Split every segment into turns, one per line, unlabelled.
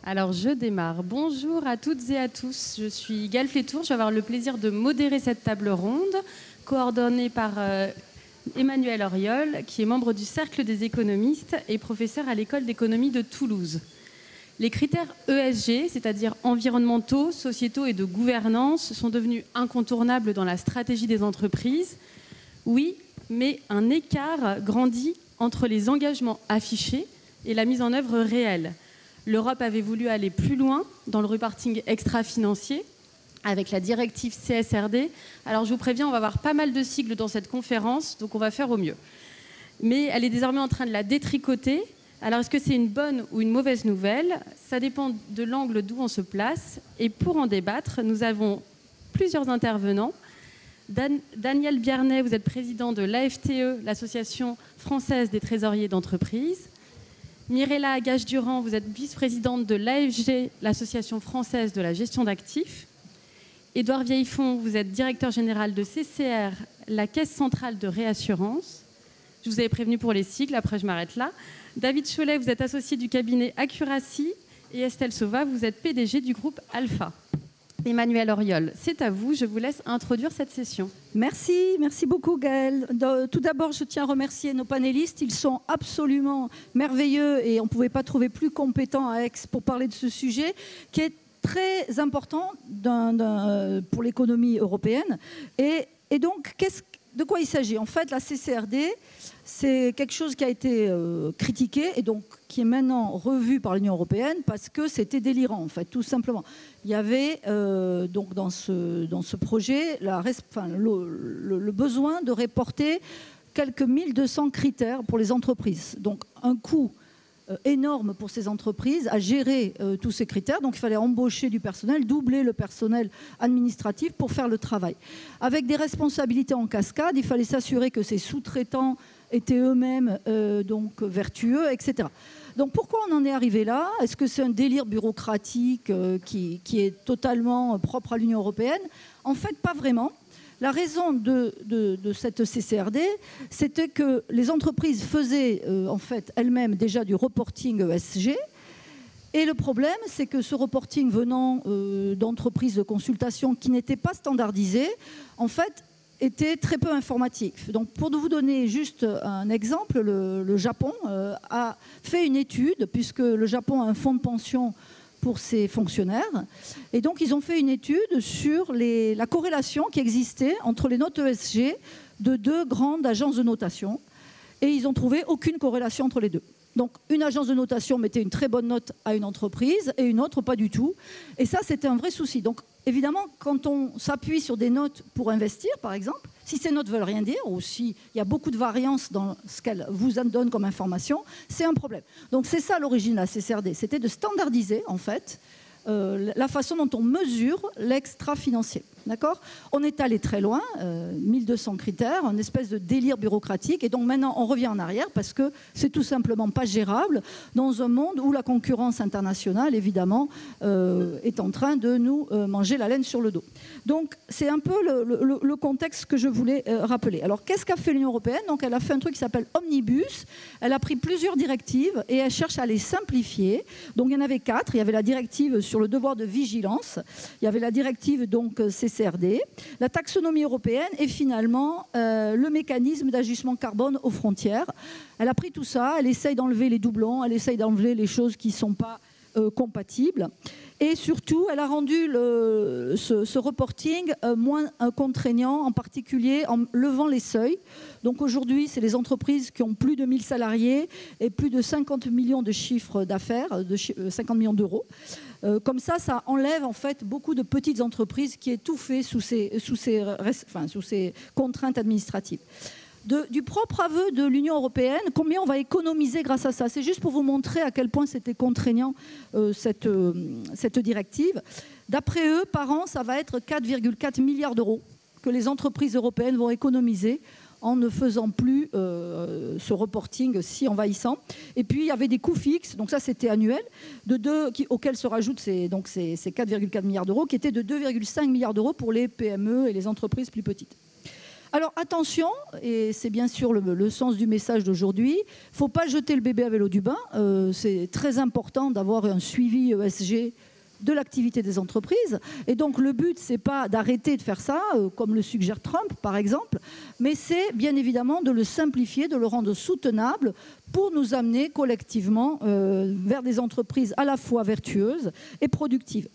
Alors, je démarre. Bonjour à toutes et à tous. Je suis Gaëlle Flétour. Je vais avoir le plaisir de modérer cette table ronde, coordonnée par Emmanuel Auriol, qui est membre du Cercle des économistes et professeur à l'École d'économie de Toulouse. Les critères ESG, c'est-à-dire environnementaux, sociétaux et de gouvernance, sont devenus incontournables dans la stratégie des entreprises. Oui, mais un écart grandit entre les engagements affichés et la mise en œuvre réelle. L'Europe avait voulu aller plus loin dans le reporting extra-financier avec la directive CSRD. Alors je vous préviens, on va avoir pas mal de sigles dans cette conférence, donc on va faire au mieux. Mais elle est désormais en train de la détricoter. Alors est-ce que c'est une bonne ou une mauvaise nouvelle? Ça dépend de l'angle d'où on se place. Et pour en débattre, nous avons plusieurs intervenants. Daniel Biarnet, vous êtes président de l'AFTE, l'Association française des trésoriers d'entreprise. Mirella Gage-Durand, vous êtes vice-présidente de l'AFG, l'Association française de la gestion d'actifs. Édouard Vieillefond, vous êtes directeur général de CCR, la Caisse centrale de réassurance. Je vous avais prévenu pour les sigles, après je m'arrête là. David Cholet, vous êtes associé du cabinet Accuracy. Et Estelle Sauva, vous êtes PDG du groupe Alpha. Emmanuel Auriol, c'est à vous, je vous laisse introduire cette session.
Merci beaucoup Gaëlle. Tout d'abord, je tiens à remercier nos panélistes, ils sont absolument merveilleux et on ne pouvait pas trouver plus compétents à Aix pour parler de ce sujet qui est très important pour l'économie européenne. Et donc, de quoi il s'agit? En fait, la CCRD, c'est quelque chose qui a été critiqué et donc qui est maintenant revu par l'Union européenne parce que c'était délirant, en fait, tout simplement. Il y avait donc dans ce projet le besoin de reporter quelques 1200 critères pour les entreprises. Donc un coût énorme pour ces entreprises à gérer tous ces critères. Donc il fallait embaucher du personnel, doubler le personnel administratif pour faire le travail. Avec des responsabilités en cascade, il fallait s'assurer que ces sous-traitants étaient eux-mêmes donc vertueux, etc. Donc pourquoi on en est arrivé là? Est-ce que c'est un délire bureaucratique qui est totalement propre à l'Union européenne? En fait, pas vraiment. La raison de cette CCRD, c'était que les entreprises faisaient en fait elles-mêmes déjà du reporting ESG. Et le problème, c'est que ce reporting venant d'entreprises de consultation qui n'étaient pas standardisées, en fait, était très peu informatif. Donc, pour vous donner juste un exemple, le Japon a fait une étude, puisque le Japon a un fonds de pension pour ses fonctionnaires. Et donc, ils ont fait une étude sur la corrélation qui existait entre les notes ESG de deux grandes agences de notation. Et ils n'ont trouvé aucune corrélation entre les deux. Donc, une agence de notation mettait une très bonne note à une entreprise et une autre pas du tout. Et ça, c'était un vrai souci. Donc, évidemment, quand on s'appuie sur des notes pour investir, par exemple, si ces notes ne veulent rien dire ou s'il y a beaucoup de variance dans ce qu'elles vous donnent comme information, c'est un problème. Donc, c'est ça l'origine de la CCRD. C'était de standardiser, en fait, la façon dont on mesure l'extra-financier. D'accord? On est allé très loin, 1200 critères, une espèce de délire bureaucratique. Et donc maintenant, on revient en arrière parce que c'est tout simplement pas gérable dans un monde où la concurrence internationale, évidemment, est en train de nous manger la laine sur le dos. Donc c'est un peu le contexte que je voulais rappeler. Alors qu'est-ce qu'a fait l'Union européenne? Donc elle a fait un truc qui s'appelle Omnibus. Elle a pris plusieurs directives et elle cherche à les simplifier. Donc il y en avait 4. Il y avait la directive sur le devoir de vigilance. Il y avait la directive donc CRD, la taxonomie européenne et finalement le mécanisme d'ajustement carbone aux frontières. Elle a pris tout ça, elle essaye d'enlever les doublons, elle essaye d'enlever les choses qui ne sont pas compatibles. Et surtout, elle a rendu ce reporting moins contraignant, en particulier en levant les seuils. Donc aujourd'hui, c'est les entreprises qui ont plus de 1000 salariés et plus de 50 millions de chiffres d'affaires, 50 millions d'euros. Comme ça enlève en fait beaucoup de petites entreprises qui étouffaient sous ces contraintes administratives. Du propre aveu de l'Union européenne, combien on va économiser grâce à ça? C'est juste pour vous montrer à quel point c'était contraignant cette directive. D'après eux, par an, ça va être 4,4 milliards d'euros que les entreprises européennes vont économiser en ne faisant plus ce reporting si envahissant. Et puis, il y avait des coûts fixes, donc ça, c'était annuel, auxquels se rajoutent ces 4,4 milliards d'euros, qui étaient de 2,5 milliards d'euros pour les PME et les entreprises plus petites. Alors attention, et c'est bien sûr le sens du message d'aujourd'hui, il ne faut pas jeter le bébé avec l'eau du bain. C'est très important d'avoir un suivi ESG de l'activité des entreprises. Et donc le but, ce n'est pas d'arrêter de faire ça, comme le suggère Trump par exemple, mais c'est bien évidemment de le simplifier, de le rendre soutenable pour nous amener collectivement vers des entreprises à la fois vertueuses et productives.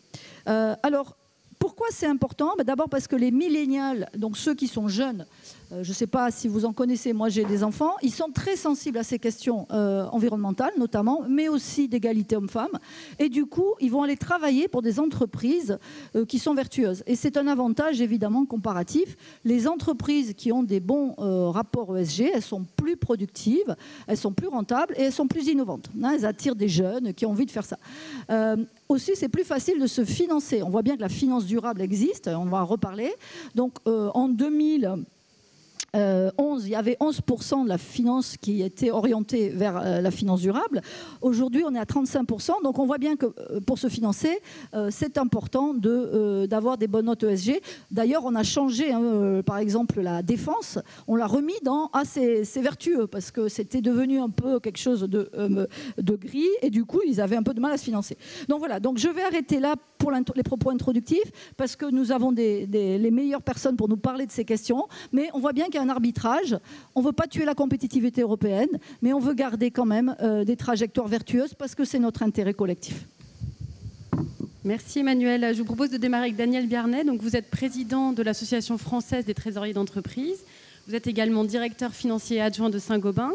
Alors, pourquoi c'est important? D'abord parce que les millénials, donc ceux qui sont jeunes, je ne sais pas si vous en connaissez, moi j'ai des enfants, ils sont très sensibles à ces questions environnementales notamment, mais aussi d'égalité homme-femme. Et du coup, ils vont aller travailler pour des entreprises qui sont vertueuses. Et c'est un avantage évidemment comparatif. Les entreprises qui ont des bons rapports ESG, elles sont plus productives, elles sont plus rentables et elles sont plus innovantes. Elles attirent des jeunes qui ont envie de faire ça. Aussi, c'est plus facile de se financer. On voit bien que la finance durable existe, on va en reparler. Donc en 2011, il y avait 11% de la finance qui était orientée vers la finance durable. Aujourd'hui, on est à 35%. Donc, on voit bien que pour se financer, c'est important d'avoir des bonnes notes ESG. D'ailleurs, on a changé, par exemple, la défense. On l'a remis dans c'est vertueux parce que c'était devenu un peu quelque chose de gris et du coup, ils avaient un peu de mal à se financer. Donc, voilà. Donc, je vais arrêter là pour les propos introductifs parce que nous avons les meilleures personnes pour nous parler de ces questions. Mais on voit bien qu'il y a un arbitrage. On ne veut pas tuer la compétitivité européenne, mais on veut garder quand même des trajectoires vertueuses parce que c'est notre intérêt collectif.
Merci Emmanuel. Je vous propose de démarrer avec Daniel Biarnet. Donc, vous êtes président de l'Association française des trésoriers d'entreprise. Vous êtes également directeur financier adjoint de Saint-Gobain.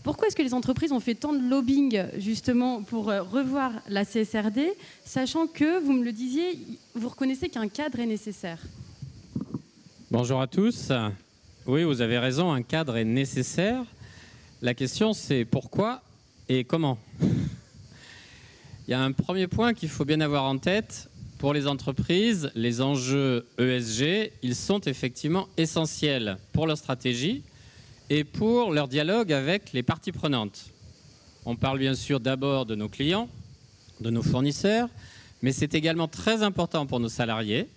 Pourquoi est-ce que les entreprises ont fait tant de lobbying justement pour revoir la CSRD, sachant que, vous me le disiez, vous reconnaissez qu'un cadre est nécessaire?
Bonjour à tous. Oui, vous avez raison, un cadre est nécessaire. La question, c'est pourquoi et comment. Il y a un premier point qu'il faut bien avoir en tête. Pour les entreprises, les enjeux ESG, ils sont effectivement essentiels pour leur stratégie et pour leur dialogue avec les parties prenantes. On parle bien sûr d'abord de nos clients, de nos fournisseurs, mais c'est également très important pour nos salariés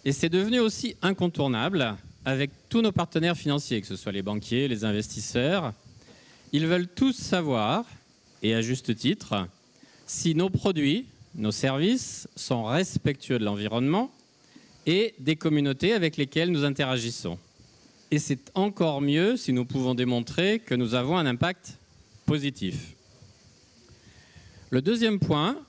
et c'est devenu aussi incontournable avec tous nos partenaires financiers, que ce soit les banquiers, les investisseurs. Ils veulent tous savoir, et à juste titre, si nos produits, nos services sont respectueux de l'environnement et des communautés avec lesquelles nous interagissons. Et c'est encore mieux si nous pouvons démontrer que nous avons un impact positif. Le deuxième point,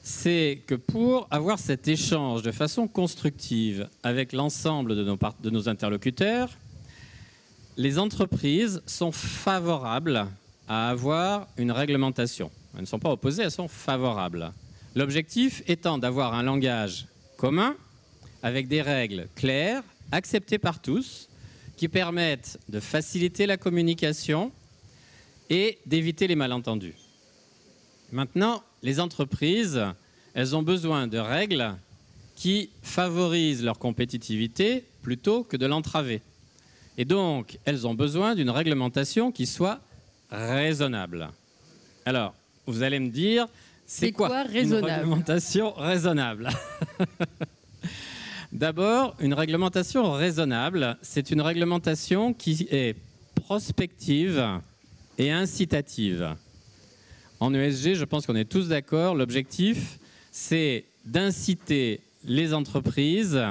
c'est que pour avoir cet échange de façon constructive avec l'ensemble de nos interlocuteurs, les entreprises sont favorables à avoir une réglementation. Elles ne sont pas opposées, elles sont favorables. L'objectif étant d'avoir un langage commun avec des règles claires, acceptées par tous, qui permettent de faciliter la communication et d'éviter les malentendus. Maintenant, les entreprises, elles ont besoin de règles qui favorisent leur compétitivité plutôt que de l'entraver. Et donc, elles ont besoin d'une réglementation qui soit raisonnable. Alors, vous allez me dire, c'est quoi une réglementation raisonnable? D'abord, une réglementation raisonnable, c'est une réglementation qui est prospective et incitative. En ESG, je pense qu'on est tous d'accord, l'objectif, c'est d'inciter les entreprises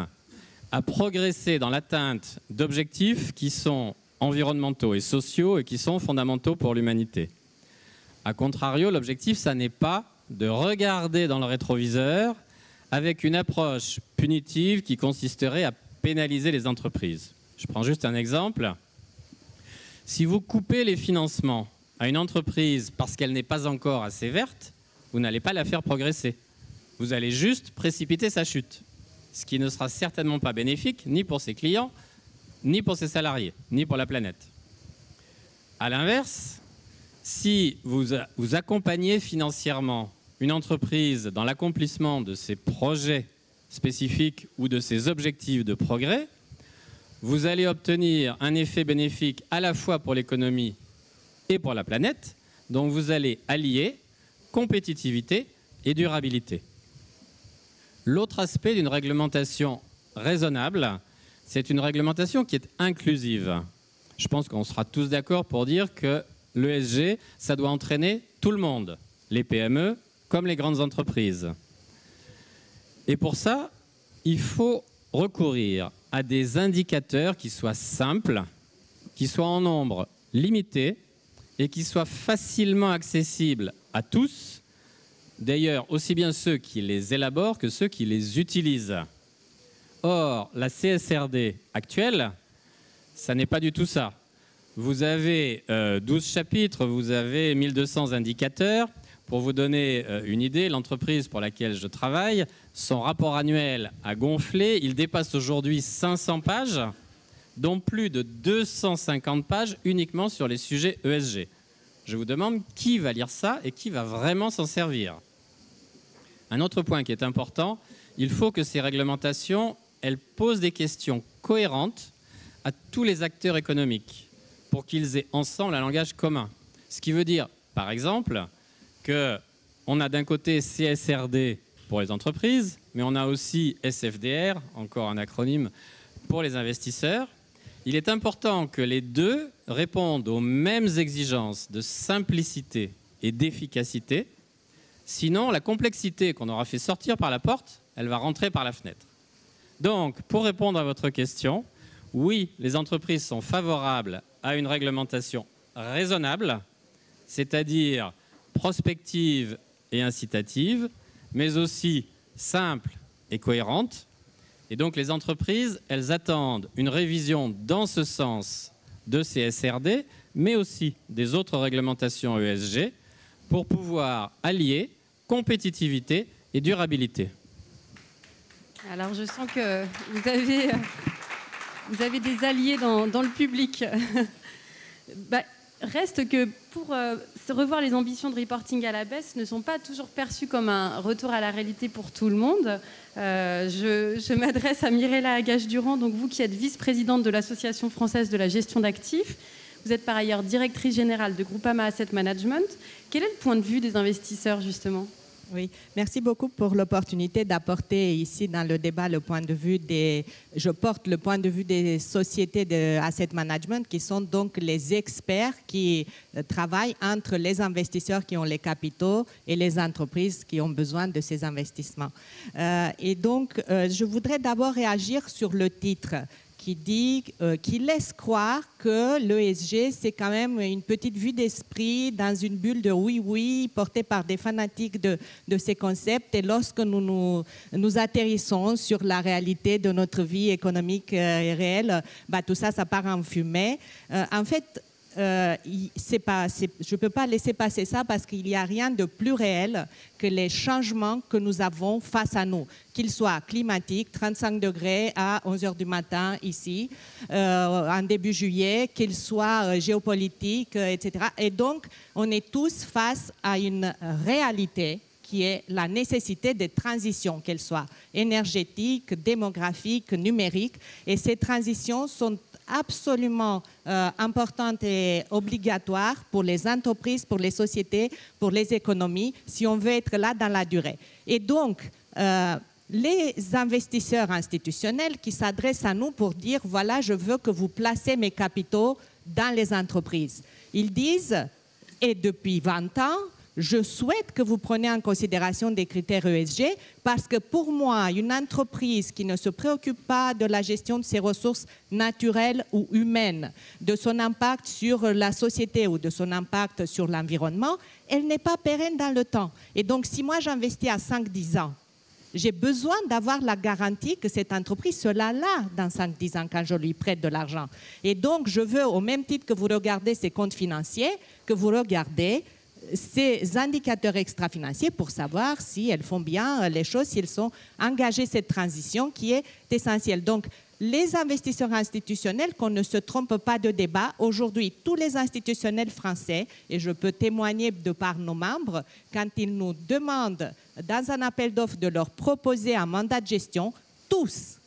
à progresser dans l'atteinte d'objectifs qui sont environnementaux et sociaux et qui sont fondamentaux pour l'humanité. A contrario, l'objectif, ça n'est pas de regarder dans le rétroviseur avec une approche punitive qui consisterait à pénaliser les entreprises. Je prends juste un exemple. Si vous coupez les financements à une entreprise parce qu'elle n'est pas encore assez verte, vous n'allez pas la faire progresser. Vous allez juste précipiter sa chute, ce qui ne sera certainement pas bénéfique ni pour ses clients, ni pour ses salariés, ni pour la planète. À l'inverse, si vous accompagnez financièrement une entreprise dans l'accomplissement de ses projets spécifiques ou de ses objectifs de progrès, vous allez obtenir un effet bénéfique à la fois pour l'économie et pour la planète. Donc vous allez allier compétitivité et durabilité. L'autre aspect d'une réglementation raisonnable, c'est une réglementation qui est inclusive. Je pense qu'on sera tous d'accord pour dire que l'ESG, ça doit entraîner tout le monde, les PME comme les grandes entreprises. Et pour ça, il faut recourir à des indicateurs qui soient simples, qui soient en nombre limité et qui soient facilement accessibles à tous, d'ailleurs aussi bien ceux qui les élaborent que ceux qui les utilisent. Or, la CSRD actuelle, ça n'est pas du tout ça. Vous avez 12 chapitres, vous avez 1200 indicateurs. Pour vous donner une idée, l'entreprise pour laquelle je travaille, son rapport annuel a gonflé. Il dépasse aujourd'hui 500 pages, dont plus de 250 pages uniquement sur les sujets ESG. Je vous demande qui va lire ça et qui va vraiment s'en servir. Un autre point qui est important, il faut que ces réglementations, elles posent des questions cohérentes à tous les acteurs économiques pour qu'ils aient ensemble un langage commun. Ce qui veut dire, par exemple, qu'on a d'un côté CSRD pour les entreprises, mais on a aussi SFDR, encore un acronyme, pour les investisseurs. Il est important que les deux répondent aux mêmes exigences de simplicité et d'efficacité. Sinon, la complexité qu'on aura fait sortir par la porte, elle va rentrer par la fenêtre. Donc, pour répondre à votre question, oui, les entreprises sont favorables à une réglementation raisonnable, c'est-à-dire prospective et incitative, mais aussi simple et cohérente. Et donc les entreprises, elles attendent une révision dans ce sens de CSRD, mais aussi des autres réglementations ESG, pour pouvoir allier compétitivité et durabilité.
Alors je sens que vous avez des alliés dans le public. Reste que pour revoir les ambitions de reporting à la baisse ne sont pas toujours perçues comme un retour à la réalité pour tout le monde. Je m'adresse à Mirella Agache-Durand, donc vous qui êtes vice-présidente de l'Association française de la gestion d'actifs. Vous êtes par ailleurs directrice générale de Groupama Asset Management. Quel est le point de vue des investisseurs justement ?
Oui, merci beaucoup pour l'opportunité d'apporter ici dans le débat le point de vue je porte le point de vue des sociétés de asset management qui sont donc les experts qui travaillent entre les investisseurs qui ont les capitaux et les entreprises qui ont besoin de ces investissements. Et donc, je voudrais d'abord réagir sur le titre qui laisse croire que l'ESG, c'est quand même une petite vue d'esprit dans une bulle de oui-oui portée par des fanatiques de ces concepts. Et lorsque nous atterrissons sur la réalité de notre vie économique et réelle, tout ça, ça part en fumée. En fait, je ne peux pas laisser passer ça parce qu'il n'y a rien de plus réel que les changements que nous avons face à nous, qu'ils soient climatiques, 35 degrés à 11h du matin ici, en début juillet, qu'ils soient géopolitiques, etc. Et donc, on est tous face à une réalité qui est la nécessité de transitions, qu'elles soient énergétiques, démographiques, numériques. Et ces transitions sont absolument importante et obligatoire pour les entreprises, pour les sociétés, pour les économies, si on veut être là dans la durée. Et donc, les investisseurs institutionnels qui s'adressent à nous pour dire « voilà, je veux que vous placez mes capitaux dans les entreprises ». Ils disent « et depuis 20 ans, je souhaite que vous preniez en considération des critères ESG parce que pour moi, une entreprise qui ne se préoccupe pas de la gestion de ses ressources naturelles ou humaines, de son impact sur la société ou de son impact sur l'environnement, elle n'est pas pérenne dans le temps. Et donc, si moi j'investis à 5-10 ans, j'ai besoin d'avoir la garantie que cette entreprise sera là dans 5-10 ans quand je lui prête de l'argent. Et donc, je veux, au même titre que vous regardez ses comptes financiers, que vous regardez ces indicateurs extra-financiers pour savoir si elles font bien les choses, si elles sont engagées cette transition qui est essentielle. Donc, les investisseurs institutionnels, qu'on ne se trompe pas de débat, aujourd'hui, tous les institutionnels français, et je peux témoigner de par nos membres, quand ils nous demandent dans un appel d'offres de leur proposer un mandat de gestion, tous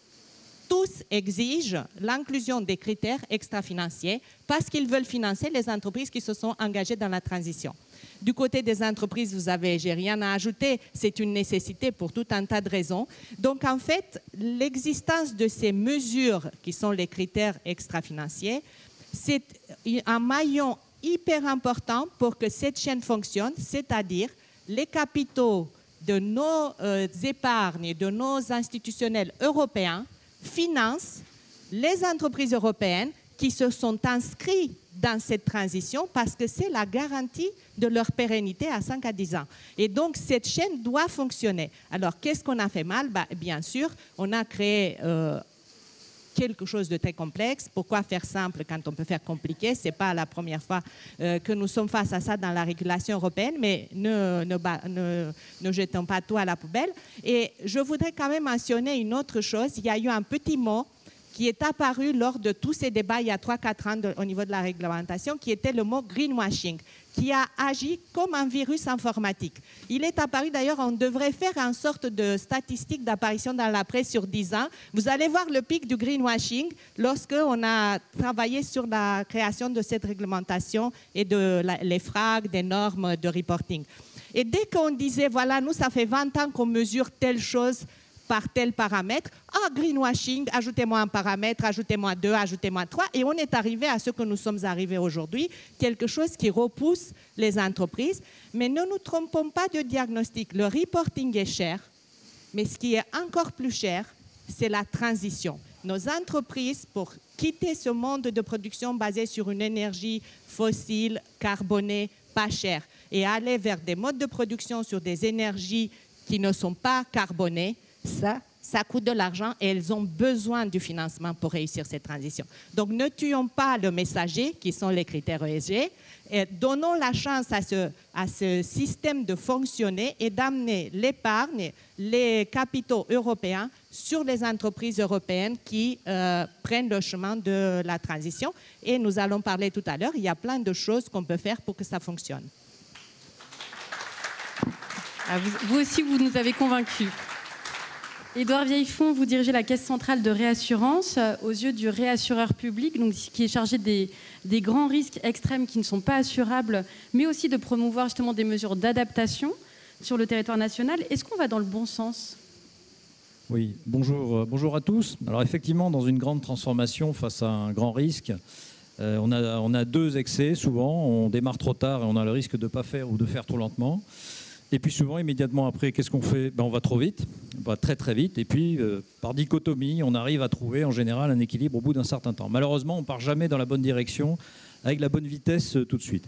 tous exigent l'inclusion des critères extra-financiers parce qu'ils veulent financer les entreprises qui se sont engagées dans la transition. Du côté des entreprises, j'ai rien à ajouter, c'est une nécessité pour tout un tas de raisons. Donc en fait, l'existence de ces mesures qui sont les critères extra-financiers, c'est un maillon hyper important pour que cette chaîne fonctionne, c'est-à-dire les capitaux de nos épargnes, de nos institutionnels européens financent les entreprises européennes qui se sont inscrites dans cette transition parce que c'est la garantie de leur pérennité à 5 à 10 ans. Et donc, cette chaîne doit fonctionner. Alors, qu'est-ce qu'on a fait mal? Bien sûr, on a créé quelque chose de très complexe. Pourquoi faire simple quand on peut faire compliqué? Ce n'est pas la première fois que nous sommes face à ça dans la régulation européenne, mais ne jetons pas tout à la poubelle. Et je voudrais quand même mentionner une autre chose. Il y a eu un petit mot qui est apparu lors de tous ces débats il y a 3-4 ans au niveau de la réglementation, qui était le mot greenwashing, qui a agi comme un virus informatique. Il est apparu, d'ailleurs, on devrait faire une sorte de statistique d'apparition dans la presse sur 10 ans. Vous allez voir le pic du greenwashing lorsqu'on a travaillé sur la création de cette réglementation et les FRAG, des normes de reporting. Et dès qu'on disait, voilà, nous, ça fait 20 ans qu'on mesure telle chose par tel paramètre, greenwashing, ajoutez-moi un paramètre, ajoutez-moi 2, ajoutez-moi 3, et on est arrivé à ce que nous sommes arrivés aujourd'hui, quelque chose qui repousse les entreprises. Mais ne nous trompons pas de diagnostic, le reporting est cher, mais ce qui est encore plus cher, c'est la transition. Nos entreprises, pour quitter ce monde de production basé sur une énergie fossile, carbonée, pas chère, et aller vers des modes de production sur des énergies qui ne sont pas carbonées, ça coûte de l'argent et elles ont besoin du financement pour réussir cette transition. Donc, ne tuons pas le messager, qui sont les critères ESG, et donnons la chance à ce système de fonctionner et d'amener l'épargne, les capitaux européens sur les entreprises européennes qui prennent le chemin de la transition. Et nous allons parler tout à l'heure, il y a plein de choses qu'on peut faire pour que ça fonctionne.
Vous aussi, vous nous avez convaincus. Édouard Vieillefond, vous dirigez la Caisse centrale de réassurance aux yeux du réassureur public, donc, qui est chargé des grands risques extrêmes qui ne sont pas assurables, mais aussi de promouvoir justement des mesures d'adaptation sur le territoire national. Est-ce qu'on va dans le bon sens?
Oui, bonjour à tous. Alors effectivement, dans une grande transformation face à un grand risque, on a deux excès souvent. On démarre trop tard et on a le risque de ne pas faire ou de faire trop lentement. Et puis souvent, immédiatement après, qu'est-ce qu'on fait? On va trop vite, on va très très vite. Et puis, par dichotomie, on arrive à trouver en général un équilibre au bout d'un certain temps. Malheureusement, on ne part jamais dans la bonne direction, avec la bonne vitesse tout de suite.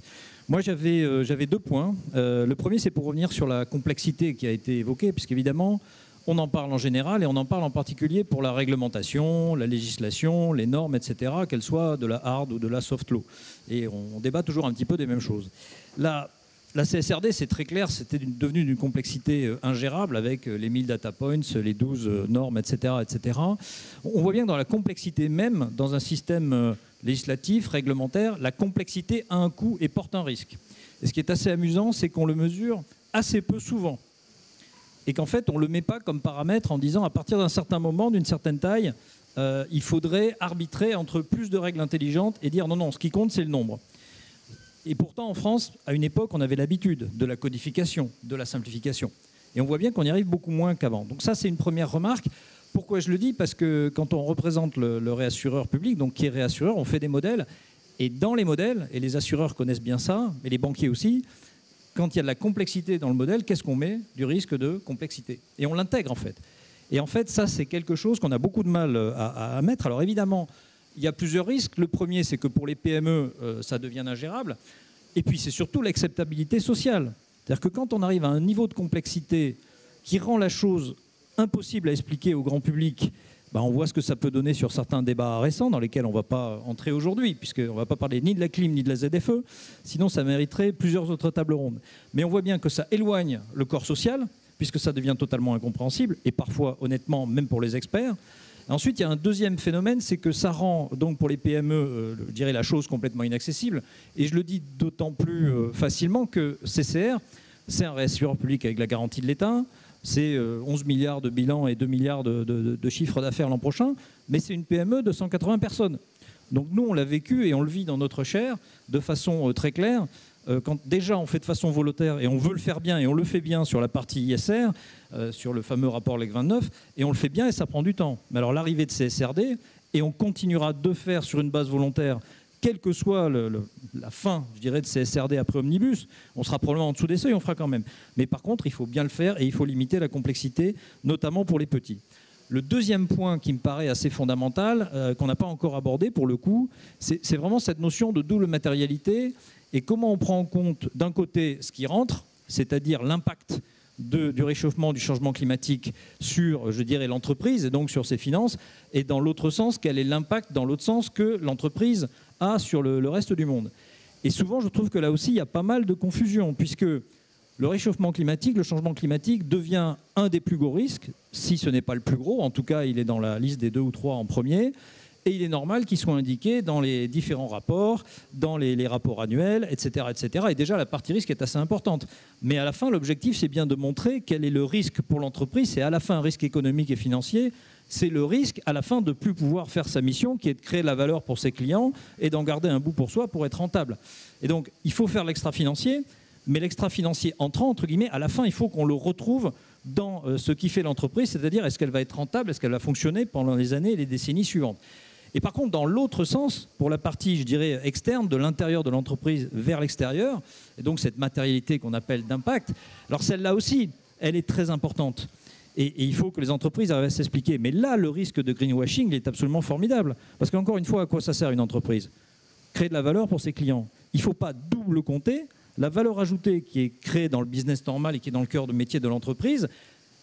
Moi, j'avais 2 points. Le premier, c'est pour revenir sur la complexité qui a été évoquée, puisqu'évidemment, on en parle en général et on en parle en particulier pour la réglementation, la législation, les normes, etc., qu'elles soient de la hard ou de la soft law. Et on débat toujours un petit peu des mêmes choses. La CSRD, c'est très clair, c'était devenu d'une complexité ingérable avec les 1000 data points, les 12 normes, etc., etc. On voit bien que dans la complexité même, dans un système législatif, réglementaire, la complexité a un coût et porte un risque. Et ce qui est assez amusant, c'est qu'on le mesure assez peu souvent. Et qu'en fait, on ne le met pas comme paramètre en disant à partir d'un certain moment, d'une certaine taille, il faudrait arbitrer entre plus de règles intelligentes et dire non, ce qui compte, c'est le nombre. Et pourtant, en France, à une époque, on avait l'habitude de la codification, de la simplification. Et on voit bien qu'on y arrive beaucoup moins qu'avant. Donc ça, c'est une première remarque. Pourquoi je le dis? Parce que quand on représente le réassureur public, donc qui est réassureur, on fait des modèles. Et dans les modèles, et les assureurs connaissent bien ça, mais les banquiers aussi, quand il y a de la complexité dans le modèle, qu'est-ce qu'on met? Du risque de complexité. Et on l'intègre, en fait. Et en fait, ça, c'est quelque chose qu'on a beaucoup de mal à mettre. Alors évidemment, il y a plusieurs risques. Le premier, c'est que pour les PME, ça devient ingérable. Et puis, c'est surtout l'acceptabilité sociale. C'est-à-dire que quand on arrive à un niveau de complexité qui rend la chose impossible à expliquer au grand public, on voit ce que ça peut donner sur certains débats récents dans lesquels on ne va pas entrer aujourd'hui, puisqu'on ne va pas parler ni de la clim ni de la ZFE. Sinon, ça mériterait plusieurs autres tables rondes. Mais on voit bien que ça éloigne le corps social, puisque ça devient totalement incompréhensible, et parfois, honnêtement, même pour les experts. Ensuite, il y a un deuxième phénomène, c'est que ça rend donc pour les PME, je dirais, la chose complètement inaccessible. Et je le dis d'autant plus facilement que CCR, c'est un réassureur public avec la garantie de l'État. c'est 11 milliards de bilan et 2 milliards de chiffre d'affaires l'an prochain, mais c'est une PME de 180 personnes. Donc nous, on l'a vécu et on le vit dans notre chair de façon très claire. Quand déjà on fait de façon volontaire et on veut le faire bien et on le fait bien sur la partie ISR, sur le fameux rapport LEC 29, et on le fait bien et ça prend du temps. Mais alors l'arrivée de CSRD, et on continuera de faire sur une base volontaire, quelle que soit la fin, je dirais, de CSRD après Omnibus, on sera probablement en dessous des seuils, on fera quand même. Mais par contre, il faut bien le faire et il faut limiter la complexité, notamment pour les petits. Le deuxième point qui me paraît assez fondamental, qu'on n'a pas encore abordé pour le coup, c'est vraiment cette notion de double matérialité et comment on prend en compte d'un côté ce qui rentre, c'est-à-dire l'impact du réchauffement, du changement climatique sur, je dirais, l'entreprise et donc sur ses finances, et dans l'autre sens, quel est l'impact dans l'autre sens que l'entreprise a sur le reste du monde. Et souvent, je trouve que là aussi, il y a pas mal de confusion, puisque le réchauffement climatique, le changement climatique devient un des plus gros risques, si ce n'est pas le plus gros, en tout cas, il est dans la liste des 2 ou 3 en premier, et il est normal qu'il soit indiqué dans les différents rapports, dans les rapports annuels, etc., etc. Et déjà, la partie risque est assez importante. Mais à la fin, l'objectif, c'est bien de montrer quel est le risque pour l'entreprise. C'est à la fin un risque économique et financier. C'est le risque, à la fin, de ne plus pouvoir faire sa mission, qui est de créer de la valeur pour ses clients et d'en garder un bout pour soi pour être rentable. Et donc, il faut faire l'extra-financier, mais l'extra-financier entrant, entre guillemets, à la fin, il faut qu'on le retrouve dans ce qui fait l'entreprise, c'est-à-dire est-ce qu'elle va être rentable, est-ce qu'elle va fonctionner pendant les années et les décennies suivantes. Et par contre, dans l'autre sens, pour la partie, je dirais, externe, de l'intérieur de l'entreprise vers l'extérieur, et donc cette matérialité qu'on appelle d'impact, alors celle-là aussi, elle est très importante. Et il faut que les entreprises arrivent à s'expliquer. Mais là, le risque de greenwashing, il est absolument formidable. Parce qu'encore une fois, à quoi ça sert une entreprise ? Créer de la valeur pour ses clients. Il ne faut pas double compter la valeur ajoutée qui est créée dans le business normal et qui est dans le cœur de métier de l'entreprise,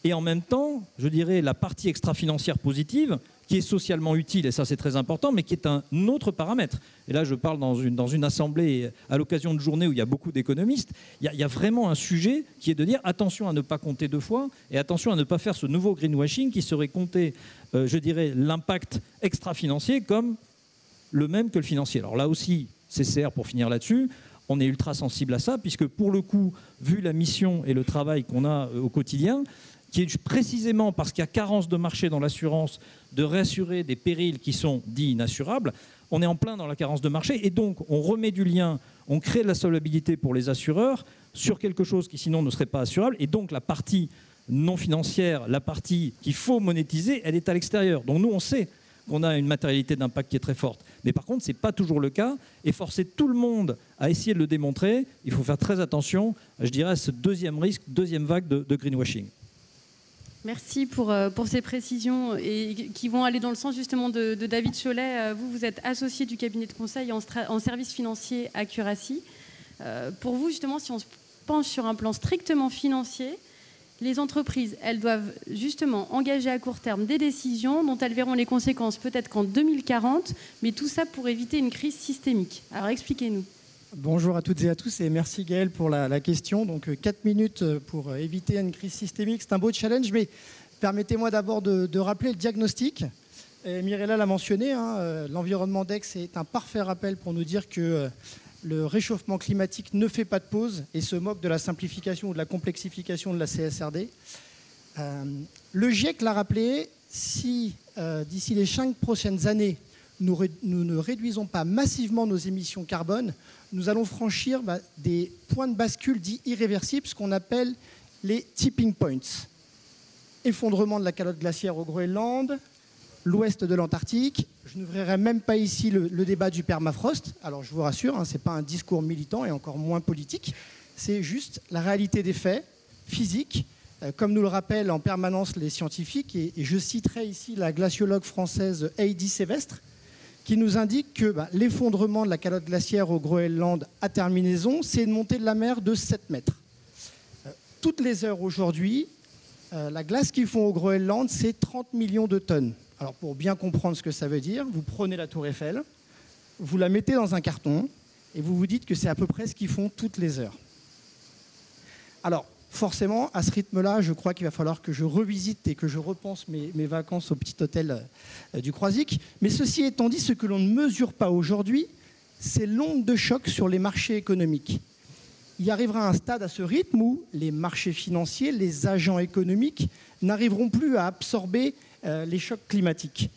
et en même temps, je dirais, la partie extra-financière positive, qui est socialement utile, et ça c'est très important, mais qui est un autre paramètre. Et là, je parle dans une assemblée, à l'occasion de journées où il y a beaucoup d'économistes, il y a vraiment un sujet qui est de dire attention à ne pas compter 2 fois, et attention à ne pas faire ce nouveau greenwashing qui serait compter, je dirais, l'impact extra-financier comme le même que le financier. Alors là aussi, CCR, pour finir là-dessus, on est ultra sensible à ça, puisque pour le coup, vu la mission et le travail qu'on a au quotidien, qui est précisément parce qu'il y a carence de marché dans l'assurance, de réassurer des périls qui sont dits inassurables, on est en plein dans la carence de marché, et donc on remet du lien, on crée de la solvabilité pour les assureurs sur quelque chose qui sinon ne serait pas assurable, et donc la partie non financière, la partie qu'il faut monétiser, elle est à l'extérieur. Donc nous, on sait qu'on a une matérialité d'impact qui est très forte. Mais par contre, ce n'est pas toujours le cas. Et forcer tout le monde à essayer de le démontrer, il faut faire très attention, je dirais, à ce deuxième risque, deuxième vague de greenwashing.
Merci pour ces précisions et qui vont aller dans le sens justement de David Cholet. Vous êtes associé du cabinet de conseil en services financiers Accuracy. Pour vous, justement, si on se penche sur un plan strictement financier, les entreprises, elles doivent justement engager à court terme des décisions dont elles verront les conséquences peut-être qu'en 2040, mais tout ça pour éviter une crise systémique. Alors expliquez-nous.
Bonjour à toutes et à tous et merci Gaël pour la question. Donc 4 minutes pour éviter une crise systémique, c'est un beau challenge, mais permettez-moi d'abord de rappeler le diagnostic. Et Mirella l'a mentionné, l'environnement d'Aix est un parfait rappel pour nous dire que le réchauffement climatique ne fait pas de pause et se moque de la simplification ou de la complexification de la CSRD. Le GIEC l'a rappelé, si d'ici les 5 prochaines années, nous ne réduisons pas massivement nos émissions carbone, nous allons franchir des points de bascule dits irréversibles, ce qu'on appelle les tipping points. Effondrement de la calotte glaciaire au Groenland, l'ouest de l'Antarctique. Je n'ouvrirai même pas ici le débat du permafrost. Alors je vous rassure, ce n'est pas un discours militant et encore moins politique. C'est juste la réalité des faits physiques, comme nous le rappellent en permanence les scientifiques. Et je citerai ici la glaciologue française Heidi Sévestre, qui nous indique que l'effondrement de la calotte glaciaire au Groenland à terminaison, c'est une montée de la mer de 7 mètres. Toutes les heures aujourd'hui, la glace qu'ils font au Groenland, c'est 30 millions de tonnes. Alors pour bien comprendre ce que ça veut dire, vous prenez la tour Eiffel, vous la mettez dans un carton et vous vous dites que c'est à peu près ce qu'ils font toutes les heures. Alors forcément, à ce rythme-là, je crois qu'il va falloir que je revisite et que je repense mes vacances au petit hôtel du Croisic. Mais ceci étant dit, ce que l'on ne mesure pas aujourd'hui, c'est l'onde de choc sur les marchés économiques. il arrivera un stade à ce rythme où les marchés financiers, les agents économiques n'arriveront plus à absorber les chocs climatiques.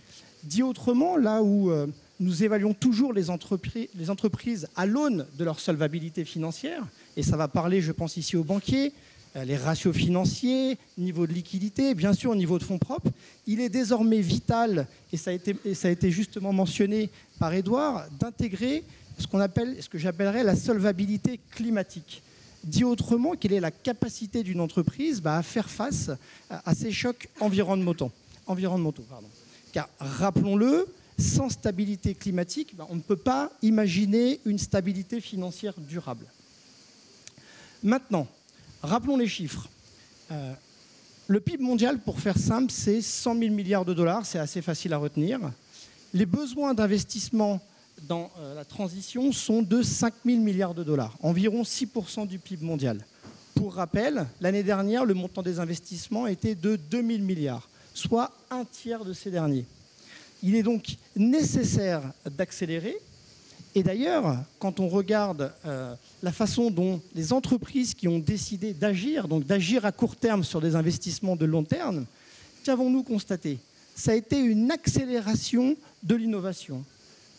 Dit autrement, là où nous évaluons toujours les entreprises à l'aune de leur solvabilité financière, et ça va parler, je pense ici aux banquiers, les ratios financiers, niveau de liquidité, bien sûr au niveau de fonds propres, il est désormais vital, et ça a été justement mentionné par Édouard, d'intégrer ce que j'appellerais la solvabilité climatique. Dit autrement, quelle est la capacité d'une entreprise à faire face à ces chocs environnementaux. Car rappelons-le, sans stabilité climatique, on ne peut pas imaginer une stabilité financière durable. Maintenant, rappelons les chiffres. Le PIB mondial, pour faire simple, c'est 100 000 milliards de dollars, c'est assez facile à retenir. Les besoins d'investissement dans la transition sont de 5 000 milliards de dollars, environ 6% du PIB mondial. Pour rappel, l'année dernière, le montant des investissements était de 2 000 milliards, soit un tiers de ces derniers. Il est donc nécessaire d'accélérer. Et d'ailleurs, quand on regarde la façon dont les entreprises qui ont décidé d'agir, donc d'agir à court terme sur des investissements de long terme, qu'avons-nous constaté? Ça a été une accélération de l'innovation,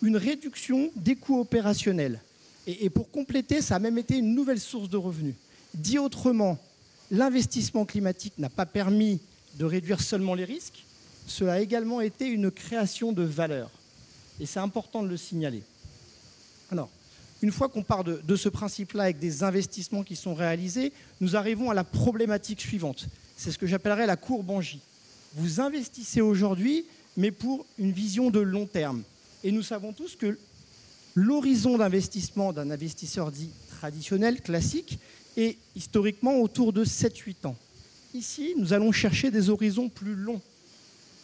une réduction des coûts opérationnels. Et pour compléter, ça a même été une nouvelle source de revenus. Dit autrement, l'investissement climatique n'a pas permis de réduire seulement les risques, cela a également été une création de valeur. Et c'est important de le signaler. Alors, une fois qu'on part de ce principe-là avec des investissements qui sont réalisés, nous arrivons à la problématique suivante. C'est ce que j'appellerais la courbe en J. Vous investissez aujourd'hui, mais pour une vision de long terme. Et nous savons tous que l'horizon d'investissement d'un investisseur dit traditionnel, classique, est historiquement autour de 7-8 ans. Ici, nous allons chercher des horizons plus longs.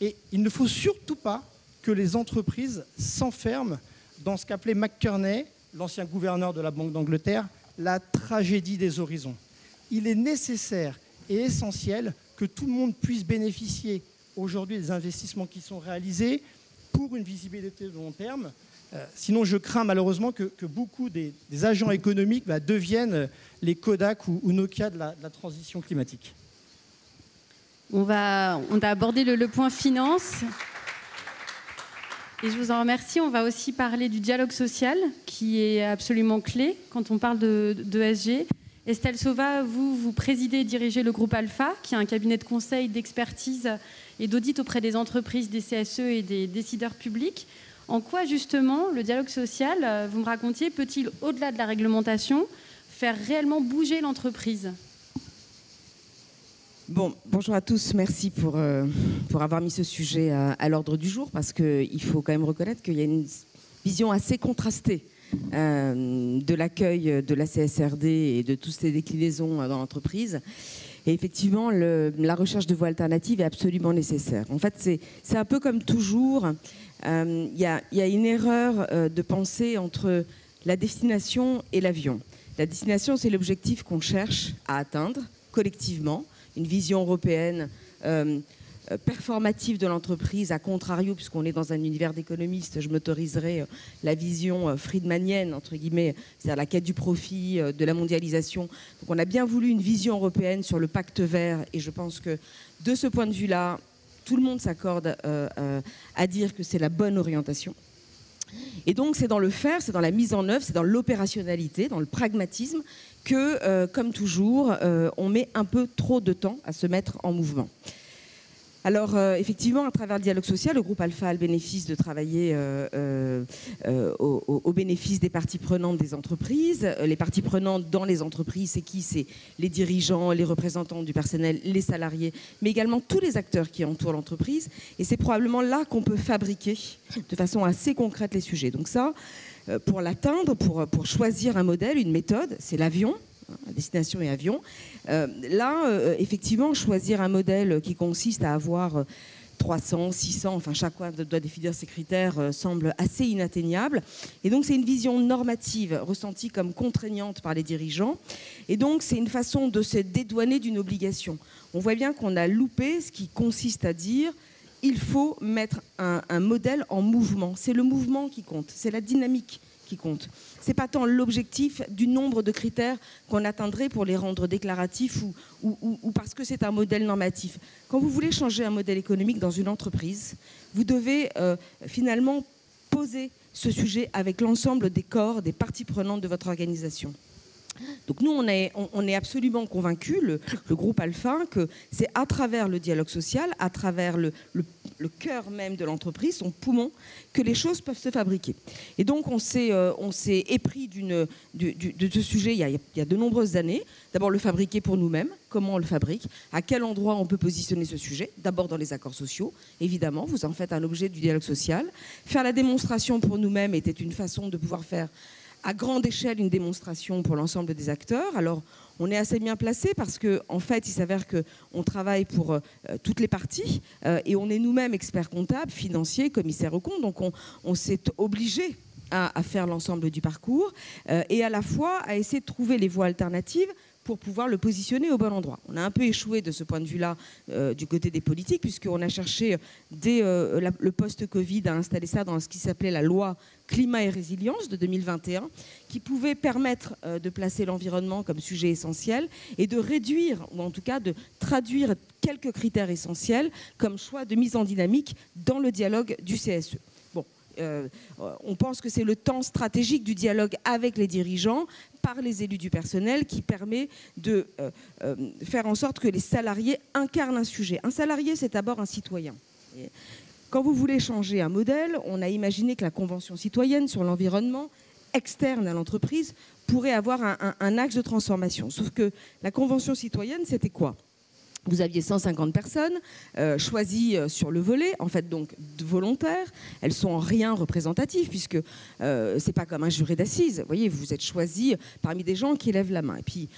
Et il ne faut surtout pas que les entreprises s'enferment dans ce qu'appelait McKerney, l'ancien gouverneur de la Banque d'Angleterre, la tragédie des horizons. Il est nécessaire et essentiel que tout le monde puisse bénéficier aujourd'hui des investissements qui sont réalisés pour une visibilité de long terme. Sinon, je crains malheureusement que beaucoup des agents économiques deviennent les Kodak ou Nokia de la transition climatique.
On a abordé le point finance. Et je vous en remercie. On va aussi parler du dialogue social, qui est absolument clé quand on parle de ESG. Estelle Sauva, vous présidez et dirigez le groupe Alpha, qui est un cabinet de conseil, d'expertise et d'audit auprès des entreprises, des CSE et des décideurs publics. En quoi, justement, le dialogue social, vous me racontiez, peut-il, au-delà de la réglementation, faire réellement bouger l'entreprise ?
Bonjour à tous, merci pour avoir mis ce sujet à l'ordre du jour, parce qu'il faut quand même reconnaître qu'il y a une vision assez contrastée de l'accueil de la CSRD et de toutes ces déclinaisons dans l'entreprise. Et effectivement, la recherche de voies alternatives est absolument nécessaire. En fait, c'est un peu comme toujours, il y a une erreur de pensée entre la destination et l'avion. La destination, c'est l'objectif qu'on cherche à atteindre collectivement, une vision européenne performative de l'entreprise, à contrario, puisqu'on est dans un univers d'économistes, je m'autoriserai la vision friedmanienne, entre guillemets, c'est-à-dire la quête du profit, de la mondialisation. Donc on a bien voulu une vision européenne sur le pacte vert, et je pense que de ce point de vue-là, tout le monde s'accorde à dire que c'est la bonne orientation. Et donc c'est dans le faire, c'est dans la mise en œuvre, c'est dans l'opérationnalité, dans le pragmatisme, que, comme toujours, on met un peu trop de temps à se mettre en mouvement. Alors, effectivement, à travers le dialogue social, le groupe Alpha a le bénéfice de travailler au bénéfice des parties prenantes des entreprises. Les parties prenantes dans les entreprises, c'est qui? C'est les dirigeants, les représentants du personnel, les salariés, mais également tous les acteurs qui entourent l'entreprise. Et c'est probablement là qu'on peut fabriquer de façon assez concrète les sujets. Donc ça, pour l'atteindre, pour choisir un modèle, une méthode, c'est l'avion. Destination et avion. Effectivement, choisir un modèle qui consiste à avoir 300, 600, enfin chacun doit définir ses critères, semble assez inatteignable. Et donc c'est une vision normative ressentie comme contraignante par les dirigeants. Et donc c'est une façon de se dédouaner d'une obligation. On voit bien qu'on a loupé ce qui consiste à dire il faut mettre un modèle en mouvement. C'est le mouvement qui compte, c'est la dynamique qui compte. Ce n'est pas tant l'objectif du nombre de critères qu'on atteindrait pour les rendre déclaratifs ou parce que c'est un modèle normatif. Quand vous voulez changer un modèle économique dans une entreprise, vous devez finalement poser ce sujet avec l'ensemble des corps, des parties prenantes de votre organisation. Donc nous, on est absolument convaincus, le groupe Alpha, que c'est à travers le dialogue social, à travers le cœur même de l'entreprise, son poumon, que les choses peuvent se fabriquer. Et donc on s'est épris de ce sujet il y a de nombreuses années. D'abord le fabriquer pour nous-mêmes, comment on le fabrique, à quel endroit on peut positionner ce sujet, d'abord dans les accords sociaux, évidemment, vous en faites un objet du dialogue social. Faire la démonstration pour nous-mêmes était une façon de pouvoir faire à grande échelle une démonstration pour l'ensemble des acteurs. Alors, on est assez bien placé parce qu'en fait, il s'avère qu'on travaille pour toutes les parties et on est nous-mêmes experts comptables, financiers, commissaires aux comptes. Donc, on s'est obligé à faire l'ensemble du parcours et à la fois à essayer de trouver les voies alternatives pour pouvoir le positionner au bon endroit. On a un peu échoué de ce point de vue-là du côté des politiques, puisqu'on a cherché, dès le post-Covid, à installer ça dans ce qui s'appelait la loi climat et résilience de 2021, qui pouvait permettre de placer l'environnement comme sujet essentiel et de réduire, ou en tout cas de traduire quelques critères essentiels comme choix de mise en dynamique dans le dialogue du CSE. On pense que c'est le temps stratégique du dialogue avec les dirigeants, par les élus du personnel, qui permet de faire en sorte que les salariés incarnent un sujet. Un salarié, c'est d'abord un citoyen. Et quand vous voulez changer un modèle, on a imaginé que la Convention citoyenne sur l'environnement, externe à l'entreprise, pourrait avoir un axe de transformation. Sauf que la Convention citoyenne, c'était quoi ? Vous aviez 150 personnes choisies sur le volet, en fait donc volontaires. Elles sont en rien représentatives puisque c'est pas comme un jury d'assises. Vous voyez, vous êtes choisis parmi des gens qui lèvent la main. Et puis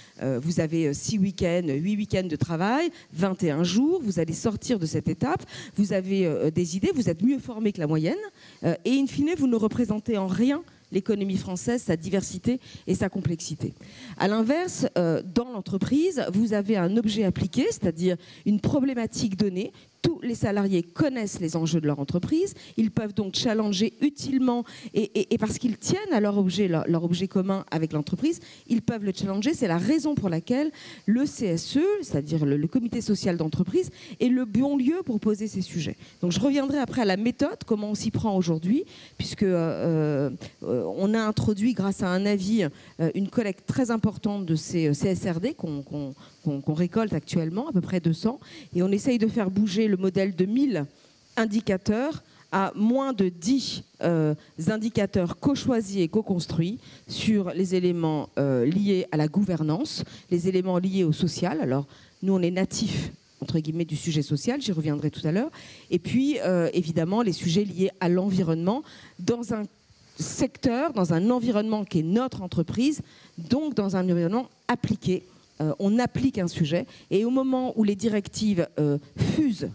vous avez 8 week-ends de travail, 21 jours. Vous allez sortir de cette étape. Vous avez des idées. Vous êtes mieux formés que la moyenne. Et in fine, vous ne représentez en rien l'économie française, sa diversité et sa complexité. À l'inverse, dans l'entreprise, vous avez un objet appliqué, c'est-à-dire une problématique donnée. Tous les salariés connaissent les enjeux de leur entreprise. Ils peuvent donc challenger utilement et parce qu'ils tiennent à leur objet commun avec l'entreprise, ils peuvent le challenger. C'est la raison pour laquelle le CSE, c'est-à-dire le comité social d'entreprise, est le bon lieu pour poser ces sujets. Donc je reviendrai après à la méthode, comment on s'y prend aujourd'hui, puisque on a introduit, grâce à un avis, une collecte très importante de ces CSRD qu'on récolte actuellement, à peu près 200, et on essaye de faire bouger le modèle de 1000 indicateurs à moins de 10 indicateurs co-choisis et co-construits sur les éléments liés à la gouvernance, les éléments liés au social. Alors, nous, on est natifs, entre guillemets, du sujet social, j'y reviendrai tout à l'heure, et puis, évidemment, les sujets liés à l'environnement dans un secteur, dans un environnement qui est notre entreprise, donc dans un environnement appliqué. On applique un sujet et au moment où les directives fusent,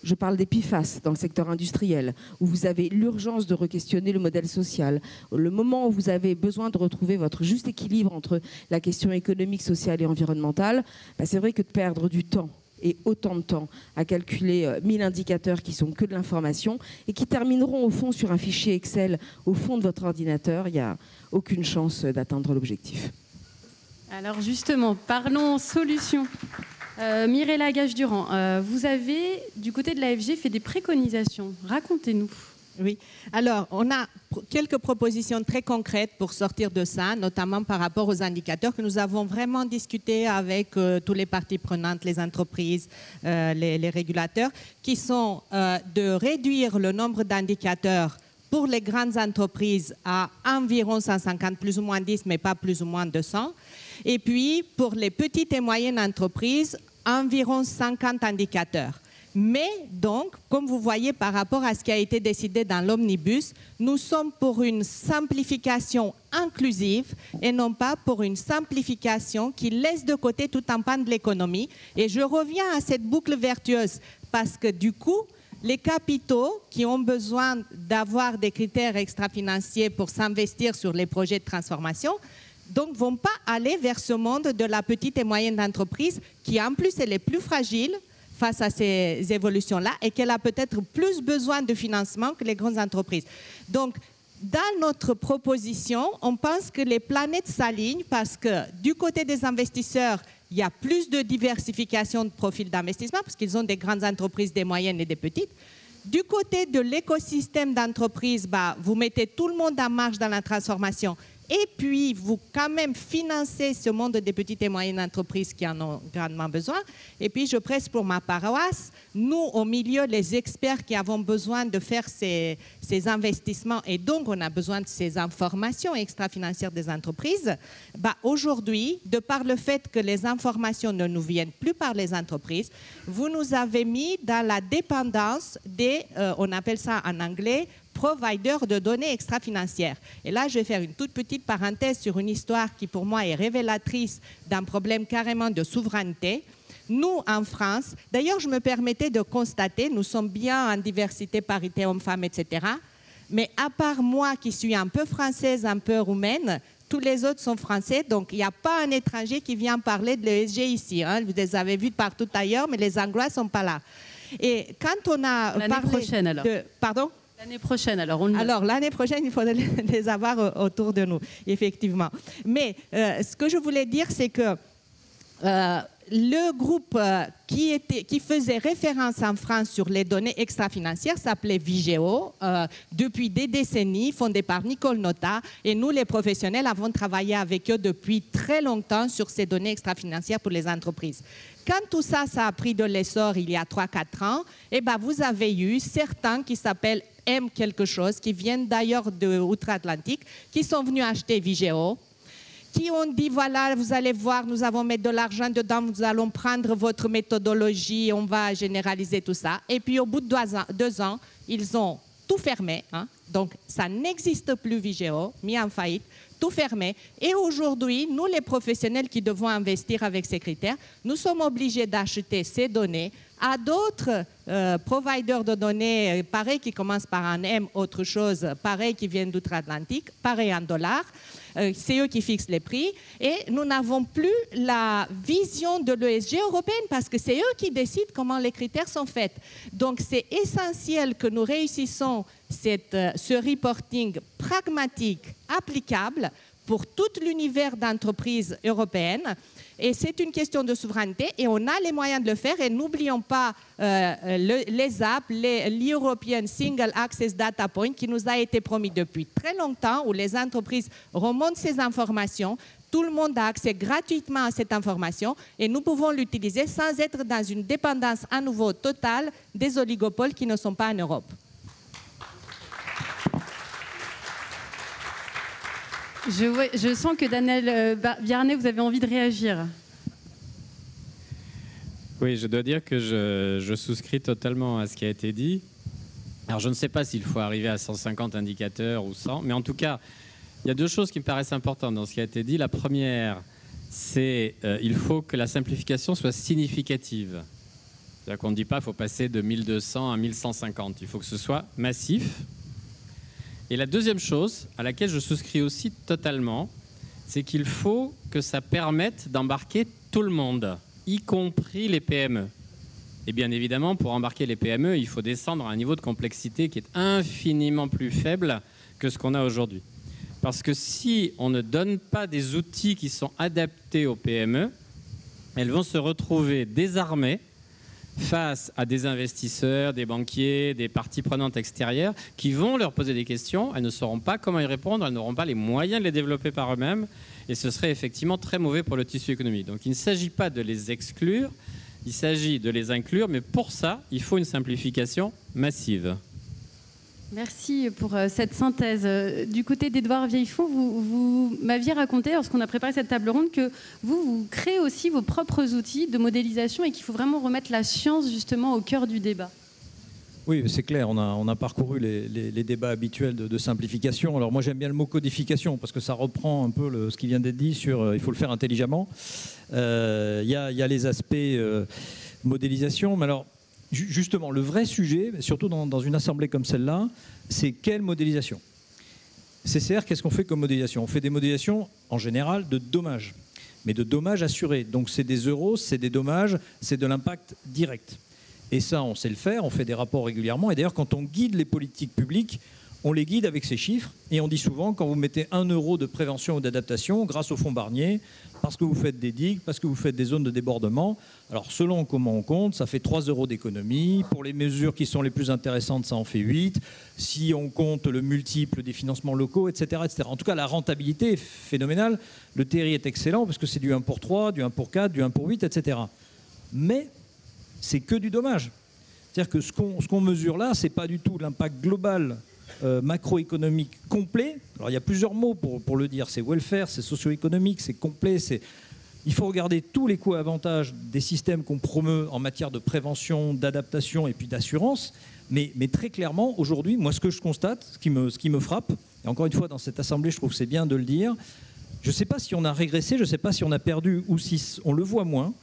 je parle des PFAS dans le secteur industriel, où vous avez l'urgence de re-questionner le modèle social, le moment où vous avez besoin de retrouver votre juste équilibre entre la question économique, sociale et environnementale, c'est vrai que de perdre du temps et autant de temps à calculer 1000 indicateurs qui sont que de l'information et qui termineront au fond sur un fichier Excel au fond de votre ordinateur, il n'y a aucune chance d'atteindre l'objectif.
Alors justement, parlons solutions. Mirella Gage-Durand, vous avez, du côté de l'AFG, fait des préconisations. Racontez-nous.
Oui, alors on a quelques propositions très concrètes pour sortir de ça, notamment par rapport aux indicateurs que nous avons vraiment discuté avec tous les parties prenantes, les entreprises, les régulateurs, qui sont de réduire le nombre d'indicateurs pour les grandes entreprises à environ 150, plus ou moins 10, mais pas plus ou moins 200. Et puis, pour les petites et moyennes entreprises, environ 50 indicateurs. Mais donc, comme vous voyez par rapport à ce qui a été décidé dans l'Omnibus, nous sommes pour une simplification inclusive et non pas pour une simplification qui laisse de côté tout un pan de l'économie. Et je reviens à cette boucle vertueuse parce que du coup, les capitaux qui ont besoin d'avoir des critères extra-financiers pour s'investir sur les projets de transformation, donc ne vont pas aller vers ce monde de la petite et moyenne entreprise qui en plus elle est plus fragile face à ces évolutions-là et qu'elle a peut-être plus besoin de financement que les grandes entreprises. Donc dans notre proposition, on pense que les planètes s'alignent parce que du côté des investisseurs, il y a plus de diversification de profils d'investissement parce qu'ils ont des grandes entreprises, des moyennes et des petites. Du côté de l'écosystème d'entreprise, vous mettez tout le monde en marche dans la transformation. Et puis, vous quand même financez ce monde des petites et moyennes entreprises qui en ont grandement besoin. Et puis, je presse pour ma paroisse. Nous, au milieu, les experts qui avons besoin de faire ces investissements, et donc on a besoin de ces informations extra-financières des entreprises, aujourd'hui, de par le fait que les informations ne nous viennent plus par les entreprises, vous nous avez mis dans la dépendance des, on appelle ça en anglais, providers de données extra-financières. Et là, je vais faire une toute petite parenthèse sur une histoire qui, pour moi, est révélatrice d'un problème carrément de souveraineté. Nous, en France, d'ailleurs, je me permettais de constater, nous sommes bien en diversité, parité, hommes-femmes, etc. Mais à part moi, qui suis un peu française, un peu roumaine, tous les autres sont français, donc il n'y a pas un étranger qui vient parler de l'ESG ici. Hein. Vous les avez vus partout ailleurs, mais les Anglois ne sont pas là. Et quand on a
l'année
parlé
prochaine, alors.
Pardon ?
L'année prochaine, alors.
Alors, l'année prochaine, il faudrait les avoir autour de nous, effectivement. Mais ce que je voulais dire, c'est que le groupe qui faisait référence en France sur les données extra-financières s'appelait Vigeo, depuis des décennies, fondé par Nicole Notat. Et nous, les professionnels, avons travaillé avec eux depuis très longtemps sur ces données extra-financières pour les entreprises. Quand tout ça, ça a pris de l'essor il y a 3-4 ans, vous avez eu certains qui s'appellent M quelque chose, qui viennent d'ailleurs de Outre-Atlantique, qui sont venus acheter Vigeo, qui ont dit, voilà, vous allez voir, nous allons mettre de l'argent dedans, nous allons prendre votre méthodologie, on va généraliser tout ça. Et puis, au bout de 2 ans, ils ont tout fermé. Hein. Donc, ça n'existe plus, Vigeo, mis en faillite, tout fermé. Et aujourd'hui, nous, les professionnels qui devons investir avec ces critères, nous sommes obligés d'acheter ces données à d'autres providers de données, pareil, qui commencent par un M, autre chose, pareil, qui viennent d'outre-Atlantique, pareil en dollars. C'est eux qui fixent les prix. Et nous n'avons plus la vision de l'ESG européenne parce que c'est eux qui décident comment les critères sont faits. Donc, c'est essentiel que nous réussissons ce reporting pragmatique, applicable pour tout l'univers d'entreprises européennes. Et c'est une question de souveraineté et on a les moyens de le faire. Et n'oublions pas les apps, l'European Single Access Data Point qui nous a été promis depuis très longtemps, où les entreprises remontent ces informations. Tout le monde a accès gratuitement à cette information et nous pouvons l'utiliser sans être dans une dépendance à nouveau totale des oligopoles qui ne sont pas en Europe.
Je sens que Daniel Bjarney, vous avez envie de réagir.
Oui, je dois dire que je souscris totalement à ce qui a été dit. Alors, je ne sais pas s'il faut arriver à 150 indicateurs ou 100, mais en tout cas, il y a 2 choses qui me paraissent importantes dans ce qui a été dit. La première, c'est qu'il faut que la simplification soit significative. C'est-à-dire qu'on ne dit pas qu'il faut passer de 1200 à 1150. Il faut que ce soit massif. Et la deuxième chose, à laquelle je souscris aussi totalement, c'est qu'il faut que ça permette d'embarquer tout le monde, y compris les PME. Et bien évidemment, pour embarquer les PME, il faut descendre à un niveau de complexité qui est infiniment plus faible que ce qu'on a aujourd'hui. Parce que si on ne donne pas des outils qui sont adaptés aux PME, elles vont se retrouver désarmées face à des investisseurs, des banquiers, des parties prenantes extérieures qui vont leur poser des questions. Elles ne sauront pas comment y répondre, elles n'auront pas les moyens de les développer par eux-mêmes et ce serait effectivement très mauvais pour le tissu économique. Donc il ne s'agit pas de les exclure, il s'agit de les inclure, mais pour ça, il faut une simplification massive.
Merci pour cette synthèse. Du côté d'Edouard Vieillefond, vous m'aviez raconté, lorsqu'on a préparé cette table ronde, que vous créez aussi vos propres outils de modélisation et qu'il faut vraiment remettre la science justement au cœur du débat.
Oui, c'est clair, on a parcouru les débats habituels de simplification. Alors moi j'aime bien le mot codification parce que ça reprend un peu ce qui vient d'être dit sur il faut le faire intelligemment. Il y a les aspects modélisation, mais alors justement, le vrai sujet, surtout dans une assemblée comme celle-là, c'est quelle modélisation ? CCR, qu'est-ce qu'on fait comme modélisation ? On fait des modélisations, en général, de dommages, mais de dommages assurés. Donc c'est des euros, c'est des dommages, c'est de l'impact direct. Et ça, on sait le faire, on fait des rapports régulièrement. Et d'ailleurs, quand on guide les politiques publiques, on les guide avec ces chiffres et on dit souvent, quand vous mettez 1 euro de prévention ou d'adaptation grâce au fonds Barnier, parce que vous faites des digues, parce que vous faites des zones de débordement, alors selon comment on compte, ça fait 3 euros d'économie. Pour les mesures qui sont les plus intéressantes, ça en fait 8. Si on compte le multiple des financements locaux, etc., etc. En tout cas, la rentabilité est phénoménale. Le TRI est excellent parce que c'est du 1 pour 3, du 1 pour 4, du 1 pour 8, etc. Mais c'est que du dommage. C'est-à-dire que ce qu'on mesure là, ce n'est pas du tout l'impact global macroéconomique complet. Alors il y a plusieurs mots pour le dire. C'est welfare, c'est socio-économique, c'est complet. Il faut regarder tous les coûts et avantages des systèmes qu'on promeut en matière de prévention, d'adaptation et puis d'assurance. Mais très clairement, aujourd'hui, moi ce que je constate, ce qui me frappe, et encore une fois dans cette assemblée, je trouve que c'est bien de le dire, je ne sais pas si on a régressé, je ne sais pas si on a perdu ou si on le voit moins,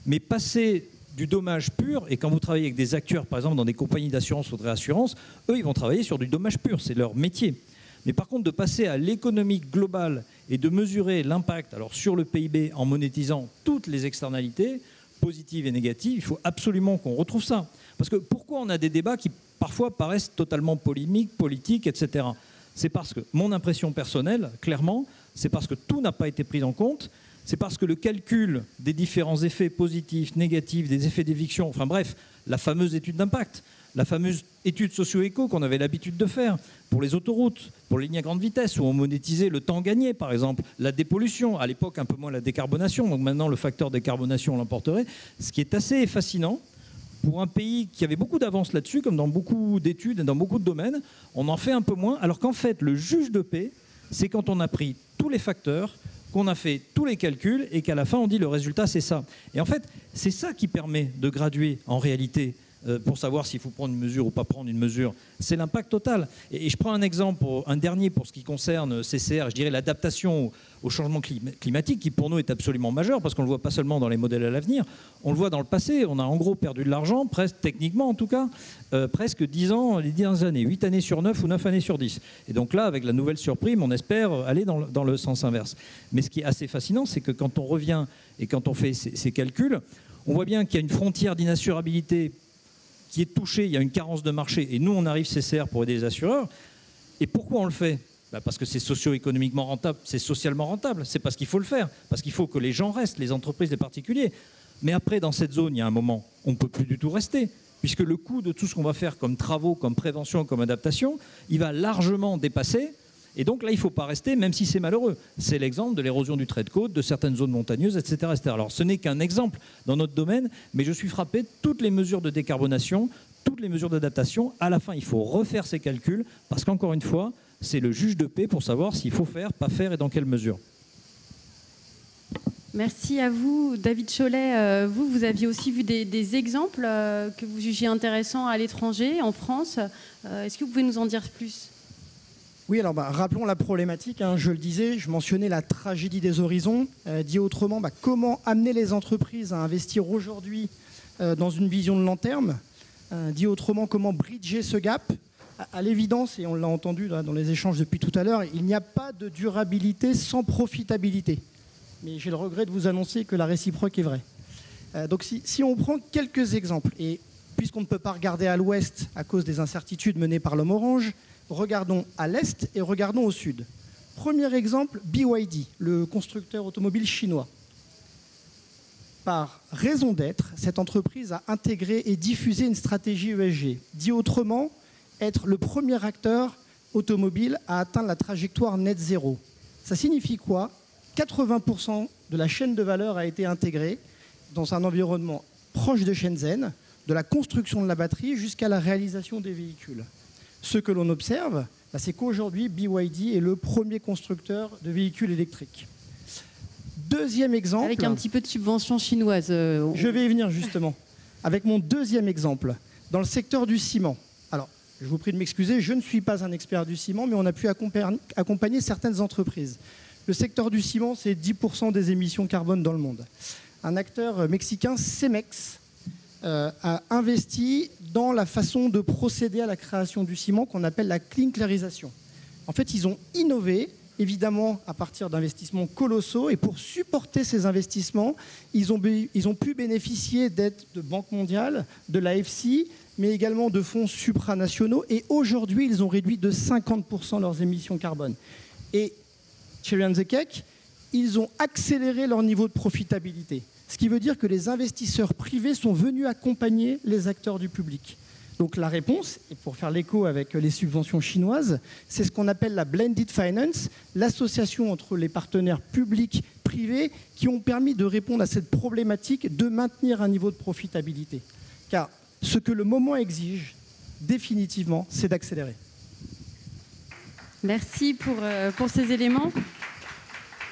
mais passer du dommage pur, et quand vous travaillez avec des acteurs, par exemple dans des compagnies d'assurance ou de réassurance, eux, ils vont travailler sur du dommage pur, c'est leur métier. Mais par contre, de passer à l'économie globale et de mesurer l'impact alors sur le PIB en monétisant toutes les externalités, positives et négatives, il faut absolument qu'on retrouve ça. Parce que pourquoi on a des débats qui parfois paraissent totalement polémiques, politiques, etc. C'est parce que, mon impression personnelle, clairement, c'est parce que tout n'a pas été pris en compte. C'est parce que le calcul des différents effets positifs, négatifs, des effets d'éviction, enfin bref, la fameuse étude d'impact, la fameuse étude socio-éco qu'on avait l'habitude de faire pour les autoroutes, pour les lignes à grande vitesse, où on monétisait le temps gagné, par exemple, la dépollution, à l'époque un peu moins la décarbonation, donc maintenant le facteur décarbonation l'emporterait, ce qui est assez fascinant. Pour un pays qui avait beaucoup d'avance là-dessus, comme dans beaucoup d'études et dans beaucoup de domaines, on en fait un peu moins, alors qu'en fait, le juge de paix, c'est quand on a pris tous les facteurs, qu'on a fait tous les calculs et qu'à la fin on dit le résultat c'est ça. Et en fait c'est ça qui permet de graduer en réalité pour savoir s'il faut prendre une mesure ou pas prendre une mesure. C'est l'impact total. Et je prends un exemple, un dernier pour ce qui concerne CCR, je dirais l'adaptation au changement climatique qui pour nous est absolument majeur parce qu'on ne le voit pas seulement dans les modèles à l'avenir, on le voit dans le passé. On a en gros perdu de l'argent, presque techniquement en tout cas, presque 10 ans, les 10 années, 8 années sur 9 ou 9 années sur 10. Et donc là, avec la nouvelle surprime, on espère aller dans le sens inverse. Mais ce qui est assez fascinant, c'est que quand on revient et quand on fait ces calculs, on voit bien qu'il y a une frontière d'inassurabilité qui est touchée, il y a une carence de marché. Et nous, on arrive CCR pour aider les assureurs. Et pourquoi on le fait ? Parce que c'est socio-économiquement rentable, c'est socialement rentable. C'est parce qu'il faut le faire, parce qu'il faut que les gens restent, les entreprises, les particuliers. Mais après, dans cette zone, il y a un moment, on ne peut plus du tout rester, puisque le coût de tout ce qu'on va faire comme travaux, comme prévention, comme adaptation, il va largement dépasser. Et donc là, il ne faut pas rester, même si c'est malheureux. C'est l'exemple de l'érosion du trait de côte, de certaines zones montagneuses, etc. etc. Alors ce n'est qu'un exemple dans notre domaine, mais je suis frappé de toutes les mesures de décarbonation, toutes les mesures d'adaptation. À la fin, il faut refaire ces calculs, parce qu'encore une fois, c'est le juge de paix pour savoir s'il faut faire, pas faire et dans quelle mesure.
Merci à vous, David Cholet. Vous aviez aussi vu des exemples que vous jugiez intéressants à l'étranger, en France. Est-ce que vous pouvez nous en dire plus ?
Oui, alors rappelons la problématique, je le disais, je mentionnais la tragédie des horizons. Dit autrement, comment amener les entreprises à investir aujourd'hui dans une vision de long terme. Dit autrement, comment bridger ce gap. À l'évidence, et on l'a entendu dans les échanges depuis tout à l'heure, il n'y a pas de durabilité sans profitabilité. Mais j'ai le regret de vous annoncer que la réciproque est vraie. Donc si on prend quelques exemples, et puisqu'on ne peut pas regarder à l'ouest à cause des incertitudes menées par l'homme orange, regardons à l'est et regardons au sud. Premier exemple, BYD, le constructeur automobile chinois. Par raison d'être, cette entreprise a intégré et diffusé une stratégie ESG. Dit autrement, être le premier acteur automobile à atteindre la trajectoire net zéro. Ça signifie quoi ? 80% de la chaîne de valeur a été intégrée dans un environnement proche de Shenzhen, de la construction de la batterie jusqu'à la réalisation des véhicules. Ce que l'on observe, c'est qu'aujourd'hui, BYD est le premier constructeur de véhicules électriques. Deuxième exemple...
Avec un petit peu de subvention chinoise.
Je vais y venir justement. Avec mon deuxième exemple, dans le secteur du ciment. Alors, je vous prie de m'excuser, je ne suis pas un expert du ciment, mais on a pu accompagner certaines entreprises. Le secteur du ciment, c'est 10% des émissions carbone dans le monde. Un acteur mexicain, Cemex, a investi dans la façon de procéder à la création du ciment qu'on appelle la clinkerisation. En fait, ils ont innové évidemment à partir d'investissements colossaux. Et pour supporter ces investissements, ils ont pu bénéficier d'aides de Banque mondiale, de l'AFC, mais également de fonds supranationaux. Et aujourd'hui, ils ont réduit de 50% leurs émissions carbone. Et cherry on the cake, ils ont accéléré leur niveau de profitabilité. Ce qui veut dire que les investisseurs privés sont venus accompagner les acteurs du public. Donc la réponse, et pour faire l'écho avec les subventions chinoises, c'est ce qu'on appelle la blended finance, l'association entre les partenaires publics, privés, qui ont permis de répondre à cette problématique de maintenir un niveau de profitabilité. Car ce que le moment exige, définitivement, c'est d'accélérer.
Merci pour ces éléments.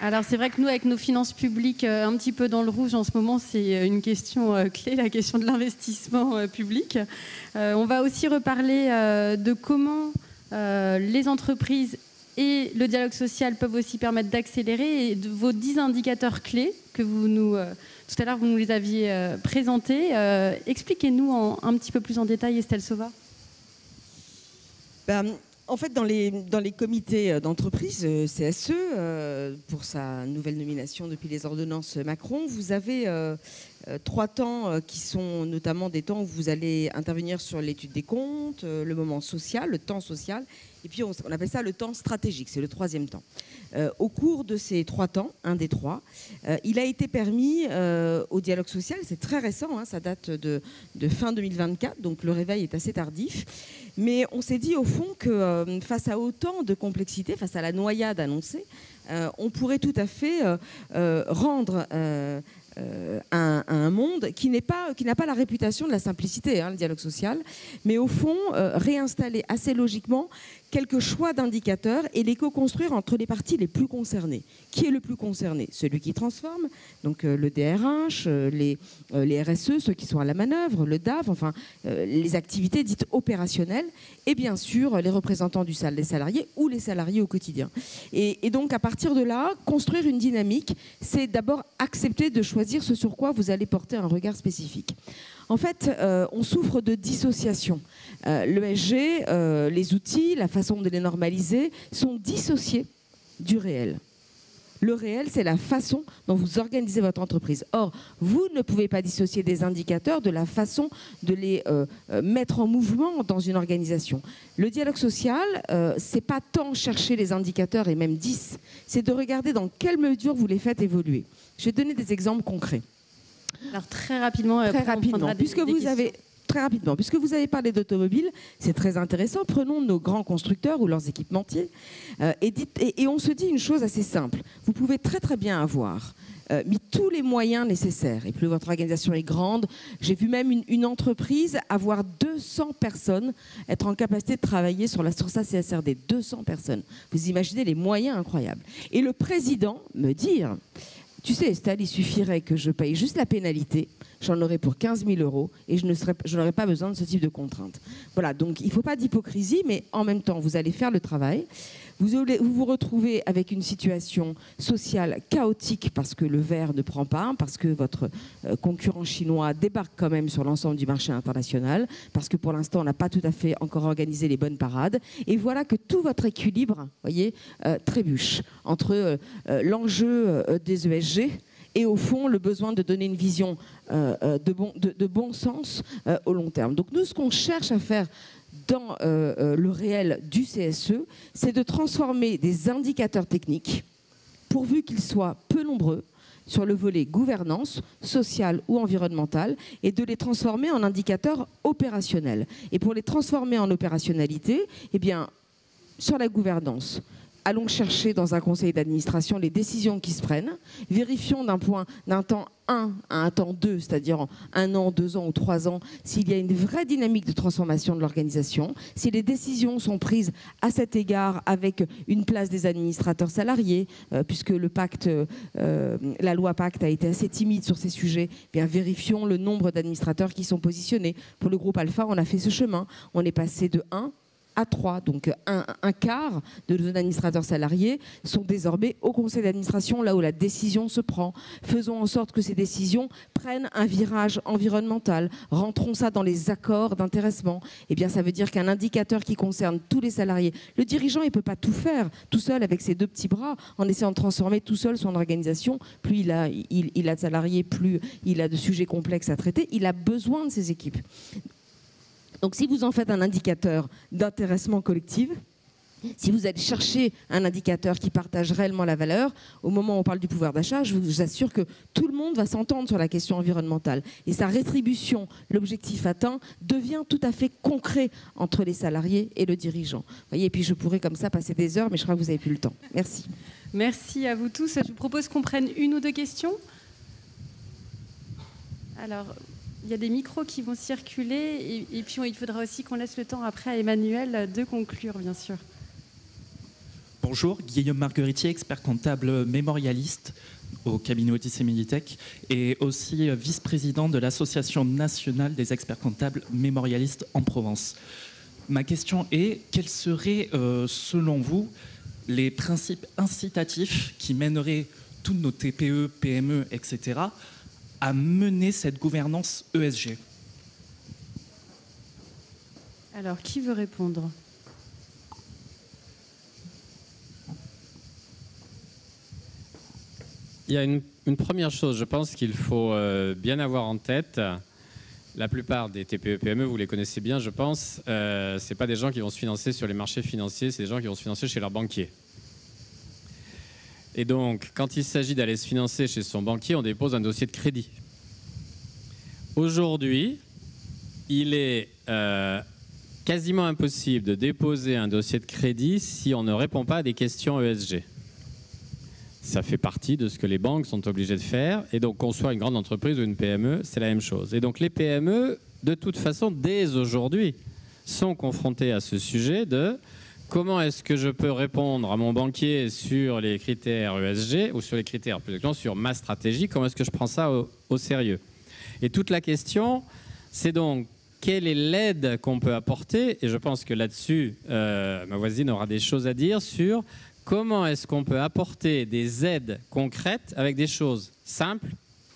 Alors c'est vrai que nous, avec nos finances publiques un petit peu dans le rouge en ce moment, c'est une question clé, la question de l'investissement public. On va aussi reparler de comment les entreprises et le dialogue social peuvent aussi permettre d'accélérer, et de vos 10 indicateurs clés que tout à l'heure vous nous les aviez présentés. Expliquez-nous un petit peu plus en détail, Estelle Sauva.
En fait, dans les comités d'entreprise, CSE, pour sa nouvelle nomination depuis les ordonnances Macron, vous avez 3 temps qui sont notamment des temps où vous allez intervenir sur l'étude des comptes, le moment social, le temps social, et puis on appelle ça le temps stratégique, c'est le 3e temps. Au cours de ces 3 temps, un des 3, il a été permis au dialogue social, c'est très récent, hein, ça date de fin 2024, donc le réveil est assez tardif, mais on s'est dit au fond que face à autant de complexité, face à la noyade annoncée, on pourrait tout à fait rendre un monde qui n'a pas la réputation de la simplicité, hein, le dialogue social, mais au fond réinstaller assez logiquement quelques choix d'indicateurs et les co-construire entre les parties les plus concernées. Qui est le plus concerné? Celui qui transforme, donc le DRH, les RSE, ceux qui sont à la manœuvre, le DAF, enfin les activités dites opérationnelles, et bien sûr les représentants des salariés ou les salariés au quotidien. Et donc à partir de là, construire une dynamique, c'est d'abord accepter de choisir ce sur quoi vous allez porter un regard spécifique. En fait, on souffre de dissociation. L'ESG, les outils, la façon de les normaliser sont dissociés du réel. Le réel, c'est la façon dont vous organisez votre entreprise. Or, vous ne pouvez pas dissocier des indicateurs de la façon de les mettre en mouvement dans une organisation. Le dialogue social, c'est pas tant chercher les indicateurs et même 10, c'est de regarder dans quelle mesure vous les faites évoluer. Je vais donner des exemples concrets.
Alors très rapidement,
puisque vous avez parlé d'automobile, c'est très intéressant. Prenons nos grands constructeurs ou leurs équipementiers et on se dit une chose assez simple. Vous pouvez très très bien avoir mis tous les moyens nécessaires. Et plus votre organisation est grande, j'ai vu même une entreprise avoir 200 personnes être en capacité de travailler sur sa CSRD. 200 personnes. Vous imaginez les moyens incroyables. Et le président me dit... Tu sais, Estelle, il suffirait que je paye juste la pénalité, j'en aurais pour 15 000 € et je n'aurais pas besoin de ce type de contraintes. Voilà, donc il ne faut pas d'hypocrisie, mais en même temps, vous allez faire le travail. Vous vous retrouvez avec une situation sociale chaotique parce que le verre ne prend pas, parce que votre concurrent chinois débarque quand même sur l'ensemble du marché international, parce que pour l'instant, on n'a pas tout à fait encore organisé les bonnes parades. Et voilà que tout votre équilibre, voyez, trébuche entre l'enjeu des ESG et au fond le besoin de donner une vision de bon sens au long terme. Donc nous, ce qu'on cherche à faire dans le réel du CSE, c'est de transformer des indicateurs techniques, pourvu qu'ils soient peu nombreux, sur le volet gouvernance, sociale ou environnementale, et de les transformer en indicateurs opérationnels. Et pour les transformer en opérationnalité, eh bien, sur la gouvernance, allons chercher dans un conseil d'administration les décisions qui se prennent, vérifions d'un temps 1 à un temps 2, c'est-à-dire en 1 an, 2 ans ou 3 ans, s'il y a une vraie dynamique de transformation de l'organisation, si les décisions sont prises à cet égard avec une place des administrateurs salariés, puisque le pacte, la loi Pacte a été assez timide sur ces sujets, eh bien vérifions le nombre d'administrateurs qui sont positionnés. Pour le groupe Alpha, on a fait ce chemin, on est passé de 1 à 3. Donc un quart de nos administrateurs salariés sont désormais au conseil d'administration, là où la décision se prend. Faisons en sorte que ces décisions prennent un virage environnemental. Rentrons ça dans les accords d'intéressement. Eh bien, ça veut dire qu'un indicateur qui concerne tous les salariés, le dirigeant, il ne peut pas tout faire tout seul avec ses 2 petits bras en essayant de transformer tout seul son organisation. Plus il a de salariés, plus il a de sujets complexes à traiter. Il a besoin de ses équipes. Donc, si vous en faites un indicateur d'intéressement collectif, si vous allez chercher un indicateur qui partage réellement la valeur, au moment où on parle du pouvoir d'achat, je vous assure que tout le monde va s'entendre sur la question environnementale. Et sa rétribution, l'objectif atteint, devient tout à fait concret entre les salariés et le dirigeant. Vous voyez, et puis je pourrais comme ça passer des heures, mais je crois que vous n'avez plus le temps. Merci.
Merci à vous tous. Je vous propose qu'on prenne 1 ou 2 questions. Alors, il y a des micros qui vont circuler et puis il faudra aussi qu'on laisse le temps après à Emmanuel de conclure, bien sûr.
Bonjour, Guillaume Margueritier, expert comptable mémorialiste au cabinet Odyssée Militech et aussi vice-président de l'Association nationale des experts comptables mémorialistes en Provence. Ma question est, quels seraient, selon vous, les principes incitatifs qui mèneraient toutes nos TPE, PME, etc., à mener cette gouvernance ESG?
Alors, qui veut répondre ?
Il y a une première chose, je pense qu'il faut bien avoir en tête. La plupart des TPE-PME, vous les connaissez bien, je pense, ce n'est pas des gens qui vont se financer sur les marchés financiers, c'est des gens qui vont se financer chez leur banquier. Et donc, quand il s'agit d'aller se financer chez son banquier, on dépose un dossier de crédit. Aujourd'hui, il est quasiment impossible de déposer un dossier de crédit si on ne répond pas à des questions ESG. Ça fait partie de ce que les banques sont obligées de faire. Et donc, qu'on soit une grande entreprise ou une PME, c'est la même chose. Et donc, les PME, de toute façon, dès aujourd'hui, sont confrontées à ce sujet de comment est-ce que je peux répondre à mon banquier sur les critères ESG ou sur les critères, plus exactement, sur ma stratégie, comment est-ce que je prends ça au sérieux. Et toute la question, c'est donc quelle est l'aide qu'on peut apporter. Et je pense que là-dessus, ma voisine aura des choses à dire sur comment est-ce qu'on peut apporter des aides concrètes avec des choses simples.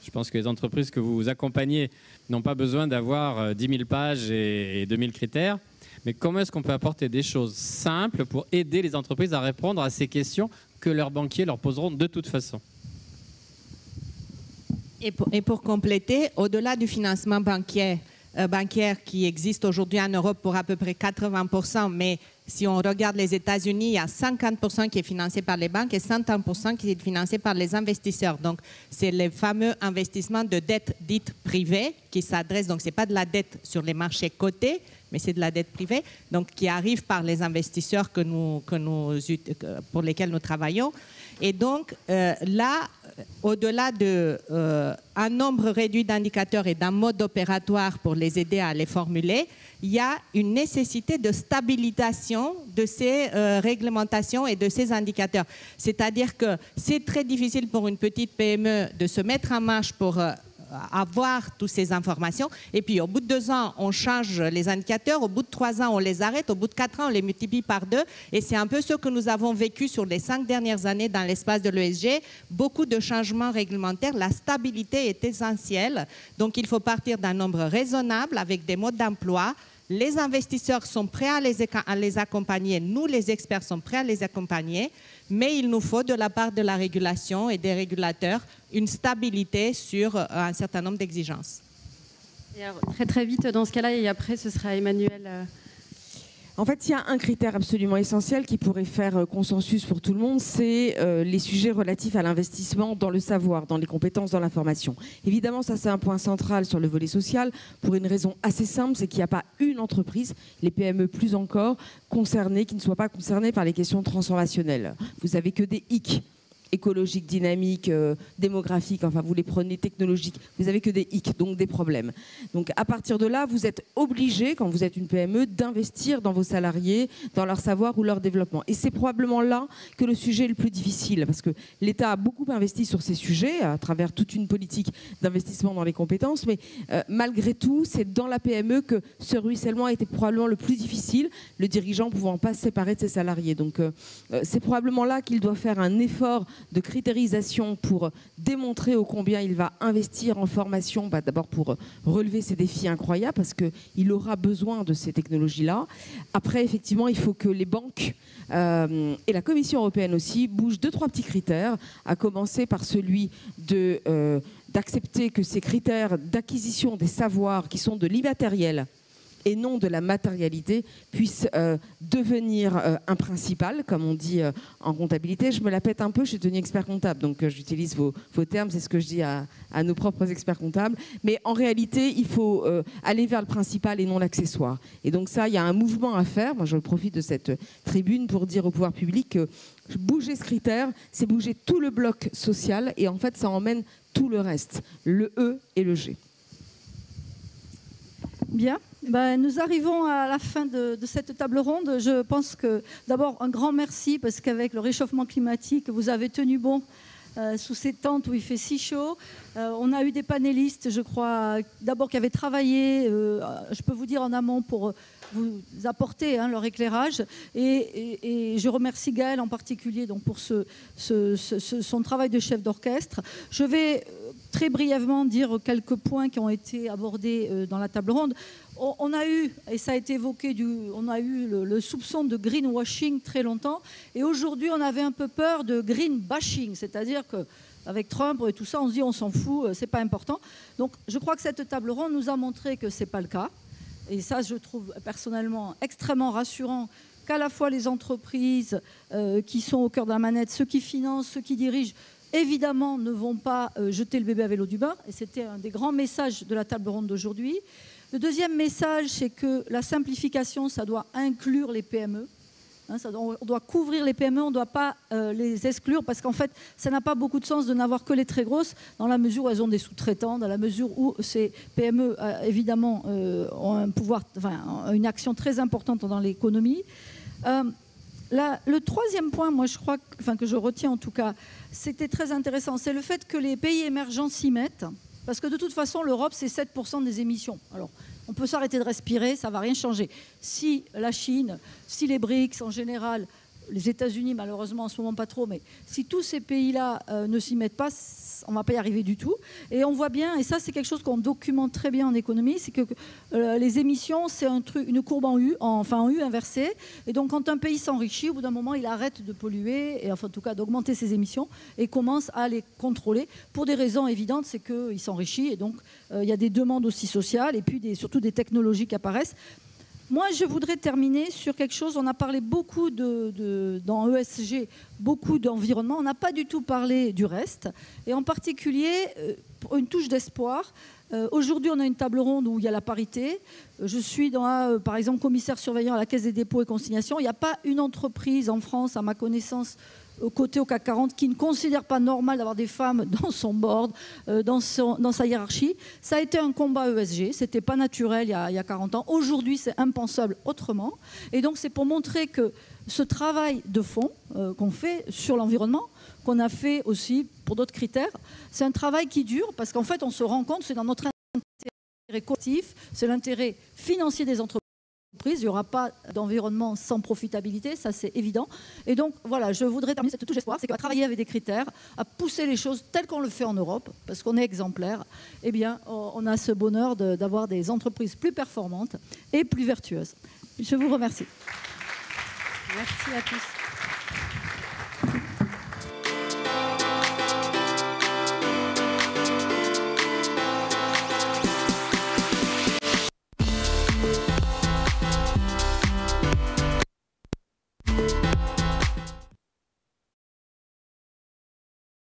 Je pense que les entreprises que vous accompagnez n'ont pas besoin d'avoir 10 000 pages et 2000 critères. Mais comment est-ce qu'on peut apporter des choses simples pour aider les entreprises à répondre à ces questions que leurs banquiers leur poseront de toute façon?
Et pour compléter, au-delà du financement bancaire qui existe aujourd'hui en Europe pour à peu près 80%, mais si on regarde les États-Unis, il y a 50% qui est financé par les banques et 50% qui est financé par les investisseurs. Donc, c'est les fameux investissements de dette dite privée qui s'adressent. Donc, ce n'est pas de la dette sur les marchés cotés, mais c'est de la dette privée, donc qui arrive par les investisseurs pour lesquels nous travaillons. Et donc, là, au-delà d'un nombre réduit d'indicateurs et d'un mode opératoire pour les aider à les formuler, il y a une nécessité de stabilisation de ces réglementations et de ces indicateurs. C'est-à-dire que c'est très difficile pour une petite PME de se mettre en marche pour avoir toutes ces informations. Et puis, au bout de 2 ans, on change les indicateurs. Au bout de 3 ans, on les arrête. Au bout de 4 ans, on les multiplie par 2. Et c'est un peu ce que nous avons vécu sur les 5 dernières années dans l'espace de l'ESG. Beaucoup de changements réglementaires. La stabilité est essentielle. Donc, il faut partir d'un nombre raisonnable avec des modes d'emploi. Les investisseurs sont prêts à les accompagner. Nous, les experts, sommes prêts à les accompagner. Mais il nous faut, de la part de la régulation et des régulateurs, une stabilité sur un certain nombre d'exigences.
Très très vite dans ce cas-là, et après ce sera Emmanuel.
En fait, il y a un critère absolument essentiel qui pourrait faire consensus pour tout le monde, c'est les sujets relatifs à l'investissement dans le savoir, dans les compétences, dans l'information. Évidemment, ça c'est un point central sur le volet social pour une raison assez simple, c'est qu'il n'y a pas une entreprise, les PME plus encore, concernées, qui ne soient pas concernées par les questions transformationnelles. Vous n'avez que des hic. écologiques, dynamiques, démographiques, enfin vous les prenez technologiques, vous n'avez que des hic, donc des problèmes. Donc à partir de là, vous êtes obligé, quand vous êtes une PME, d'investir dans vos salariés, dans leur savoir ou leur développement. Et c'est probablement là que le sujet est le plus difficile, parce que l'État a beaucoup investi sur ces sujets, à travers toute une politique d'investissement dans les compétences, mais malgré tout, c'est dans la PME que ce ruissellement a été probablement le plus difficile, le dirigeant ne pouvant pas se séparer de ses salariés. Donc c'est probablement là qu'il doit faire un effort de critérisation pour démontrer ô combien il va investir en formation, d'abord pour relever ces défis incroyables, parce qu'il aura besoin de ces technologies-là. Après, effectivement, il faut que les banques et la Commission européenne aussi bougent 2-3 petits critères, à commencer par celui d'accepter que ces critères d'acquisition des savoirs qui sont de l'immatériel et non de la matérialité puissent devenir un principal, comme on dit en comptabilité. Je me la pète un peu, je suis devenue expert comptable, donc j'utilise vos termes, c'est ce que je dis à nos propres experts comptables. Mais en réalité, il faut aller vers le principal et non l'accessoire. Et donc ça, il y a un mouvement à faire. Moi, je profite de cette tribune pour dire au pouvoir public que bouger ce critère, c'est bouger tout le bloc social, et en fait, ça emmène tout le reste, le E et le G.
Bien. Nous arrivons à la fin de cette table ronde. Je pense que d'abord un grand merci, parce qu'avec le réchauffement climatique, vous avez tenu bon sous ces tentes où il fait si chaud. On a eu des panélistes, je crois, d'abord qui avaient travaillé, je peux vous dire en amont, pour vous apporter leur éclairage. Et je remercie Gaël en particulier donc, pour son travail de chef d'orchestre. Je vais très brièvement dire quelques points qui ont été abordés dans la table ronde. On a eu, et ça a été évoqué, on a eu le soupçon de greenwashing très longtemps. Et aujourd'hui, on avait un peu peur de green bashing, c'est-à-dire qu'avec Trump et tout ça, on se dit on s'en fout, c'est pas important. Donc je crois que cette table ronde nous a montré que c'est pas le cas. Et ça, je trouve personnellement extrêmement rassurant qu'à la fois les entreprises qui sont au cœur de la manette, ceux qui financent, ceux qui dirigent, évidemment, ne vont pas jeter le bébé avec l'eau du bain. Et c'était un des grands messages de la table ronde d'aujourd'hui. Le deuxième message, c'est que la simplification, ça doit inclure les PME. On doit couvrir les PME, on ne doit pas les exclure, parce qu'en fait, ça n'a pas beaucoup de sens de n'avoir que les très grosses, dans la mesure où elles ont des sous-traitants, dans la mesure où ces PME, évidemment, ont un pouvoir, une action très importante dans l'économie. Le troisième point, moi, je crois, que je retiens en tout cas, c'était très intéressant, c'est le fait que les pays émergents s'y mettent. Parce que de toute façon, l'Europe, c'est 7% des émissions. Alors, on peut s'arrêter de respirer, ça ne va rien changer. Si la Chine, si les BRICS en général, les États-Unis malheureusement en ce moment pas trop, mais si tous ces pays-là ne s'y mettent pas, on ne va pas y arriver du tout. Et on voit bien, et ça c'est quelque chose qu'on documente très bien en économie, c'est que les émissions, c'est une courbe en U inversée. Et donc quand un pays s'enrichit, au bout d'un moment, il arrête de polluer, et enfin en tout cas d'augmenter ses émissions, et commence à les contrôler pour des raisons évidentes, c'est qu'il s'enrichit, et donc il y a des demandes aussi sociales, et puis surtout des technologies qui apparaissent. Moi, je voudrais terminer sur quelque chose. On a parlé beaucoup dans ESG, beaucoup d'environnement. On n'a pas du tout parlé du reste. Et en particulier, pour une touche d'espoir. Aujourd'hui, on a une table ronde où il y a la parité. Je suis, par exemple, commissaire surveillant à la Caisse des dépôts et consignations. Il n'y a pas une entreprise en France, à ma connaissance, côté au CAC 40, qui ne considère pas normal d'avoir des femmes dans son board, dans sa hiérarchie. Ça a été un combat ESG, c'était pas naturel il y a 40 ans. Aujourd'hui, c'est impensable autrement. Et donc, c'est pour montrer que ce travail de fond qu'on fait sur l'environnement, qu'on a fait aussi pour d'autres critères, c'est un travail qui dure, parce qu'en fait, on se rend compte, c'est dans notre intérêt collectif, c'est l'intérêt financier des entreprises. Il n'y aura pas d'environnement sans profitabilité, ça c'est évident. Et donc voilà, je voudrais terminer cette touche d'espoir, c'est qu'à travailler avec des critères, à pousser les choses telles qu'on le fait en Europe, parce qu'on est exemplaire, eh bien on a ce bonheur d'avoir des entreprises plus performantes et plus vertueuses. Je vous remercie.
Merci à tous.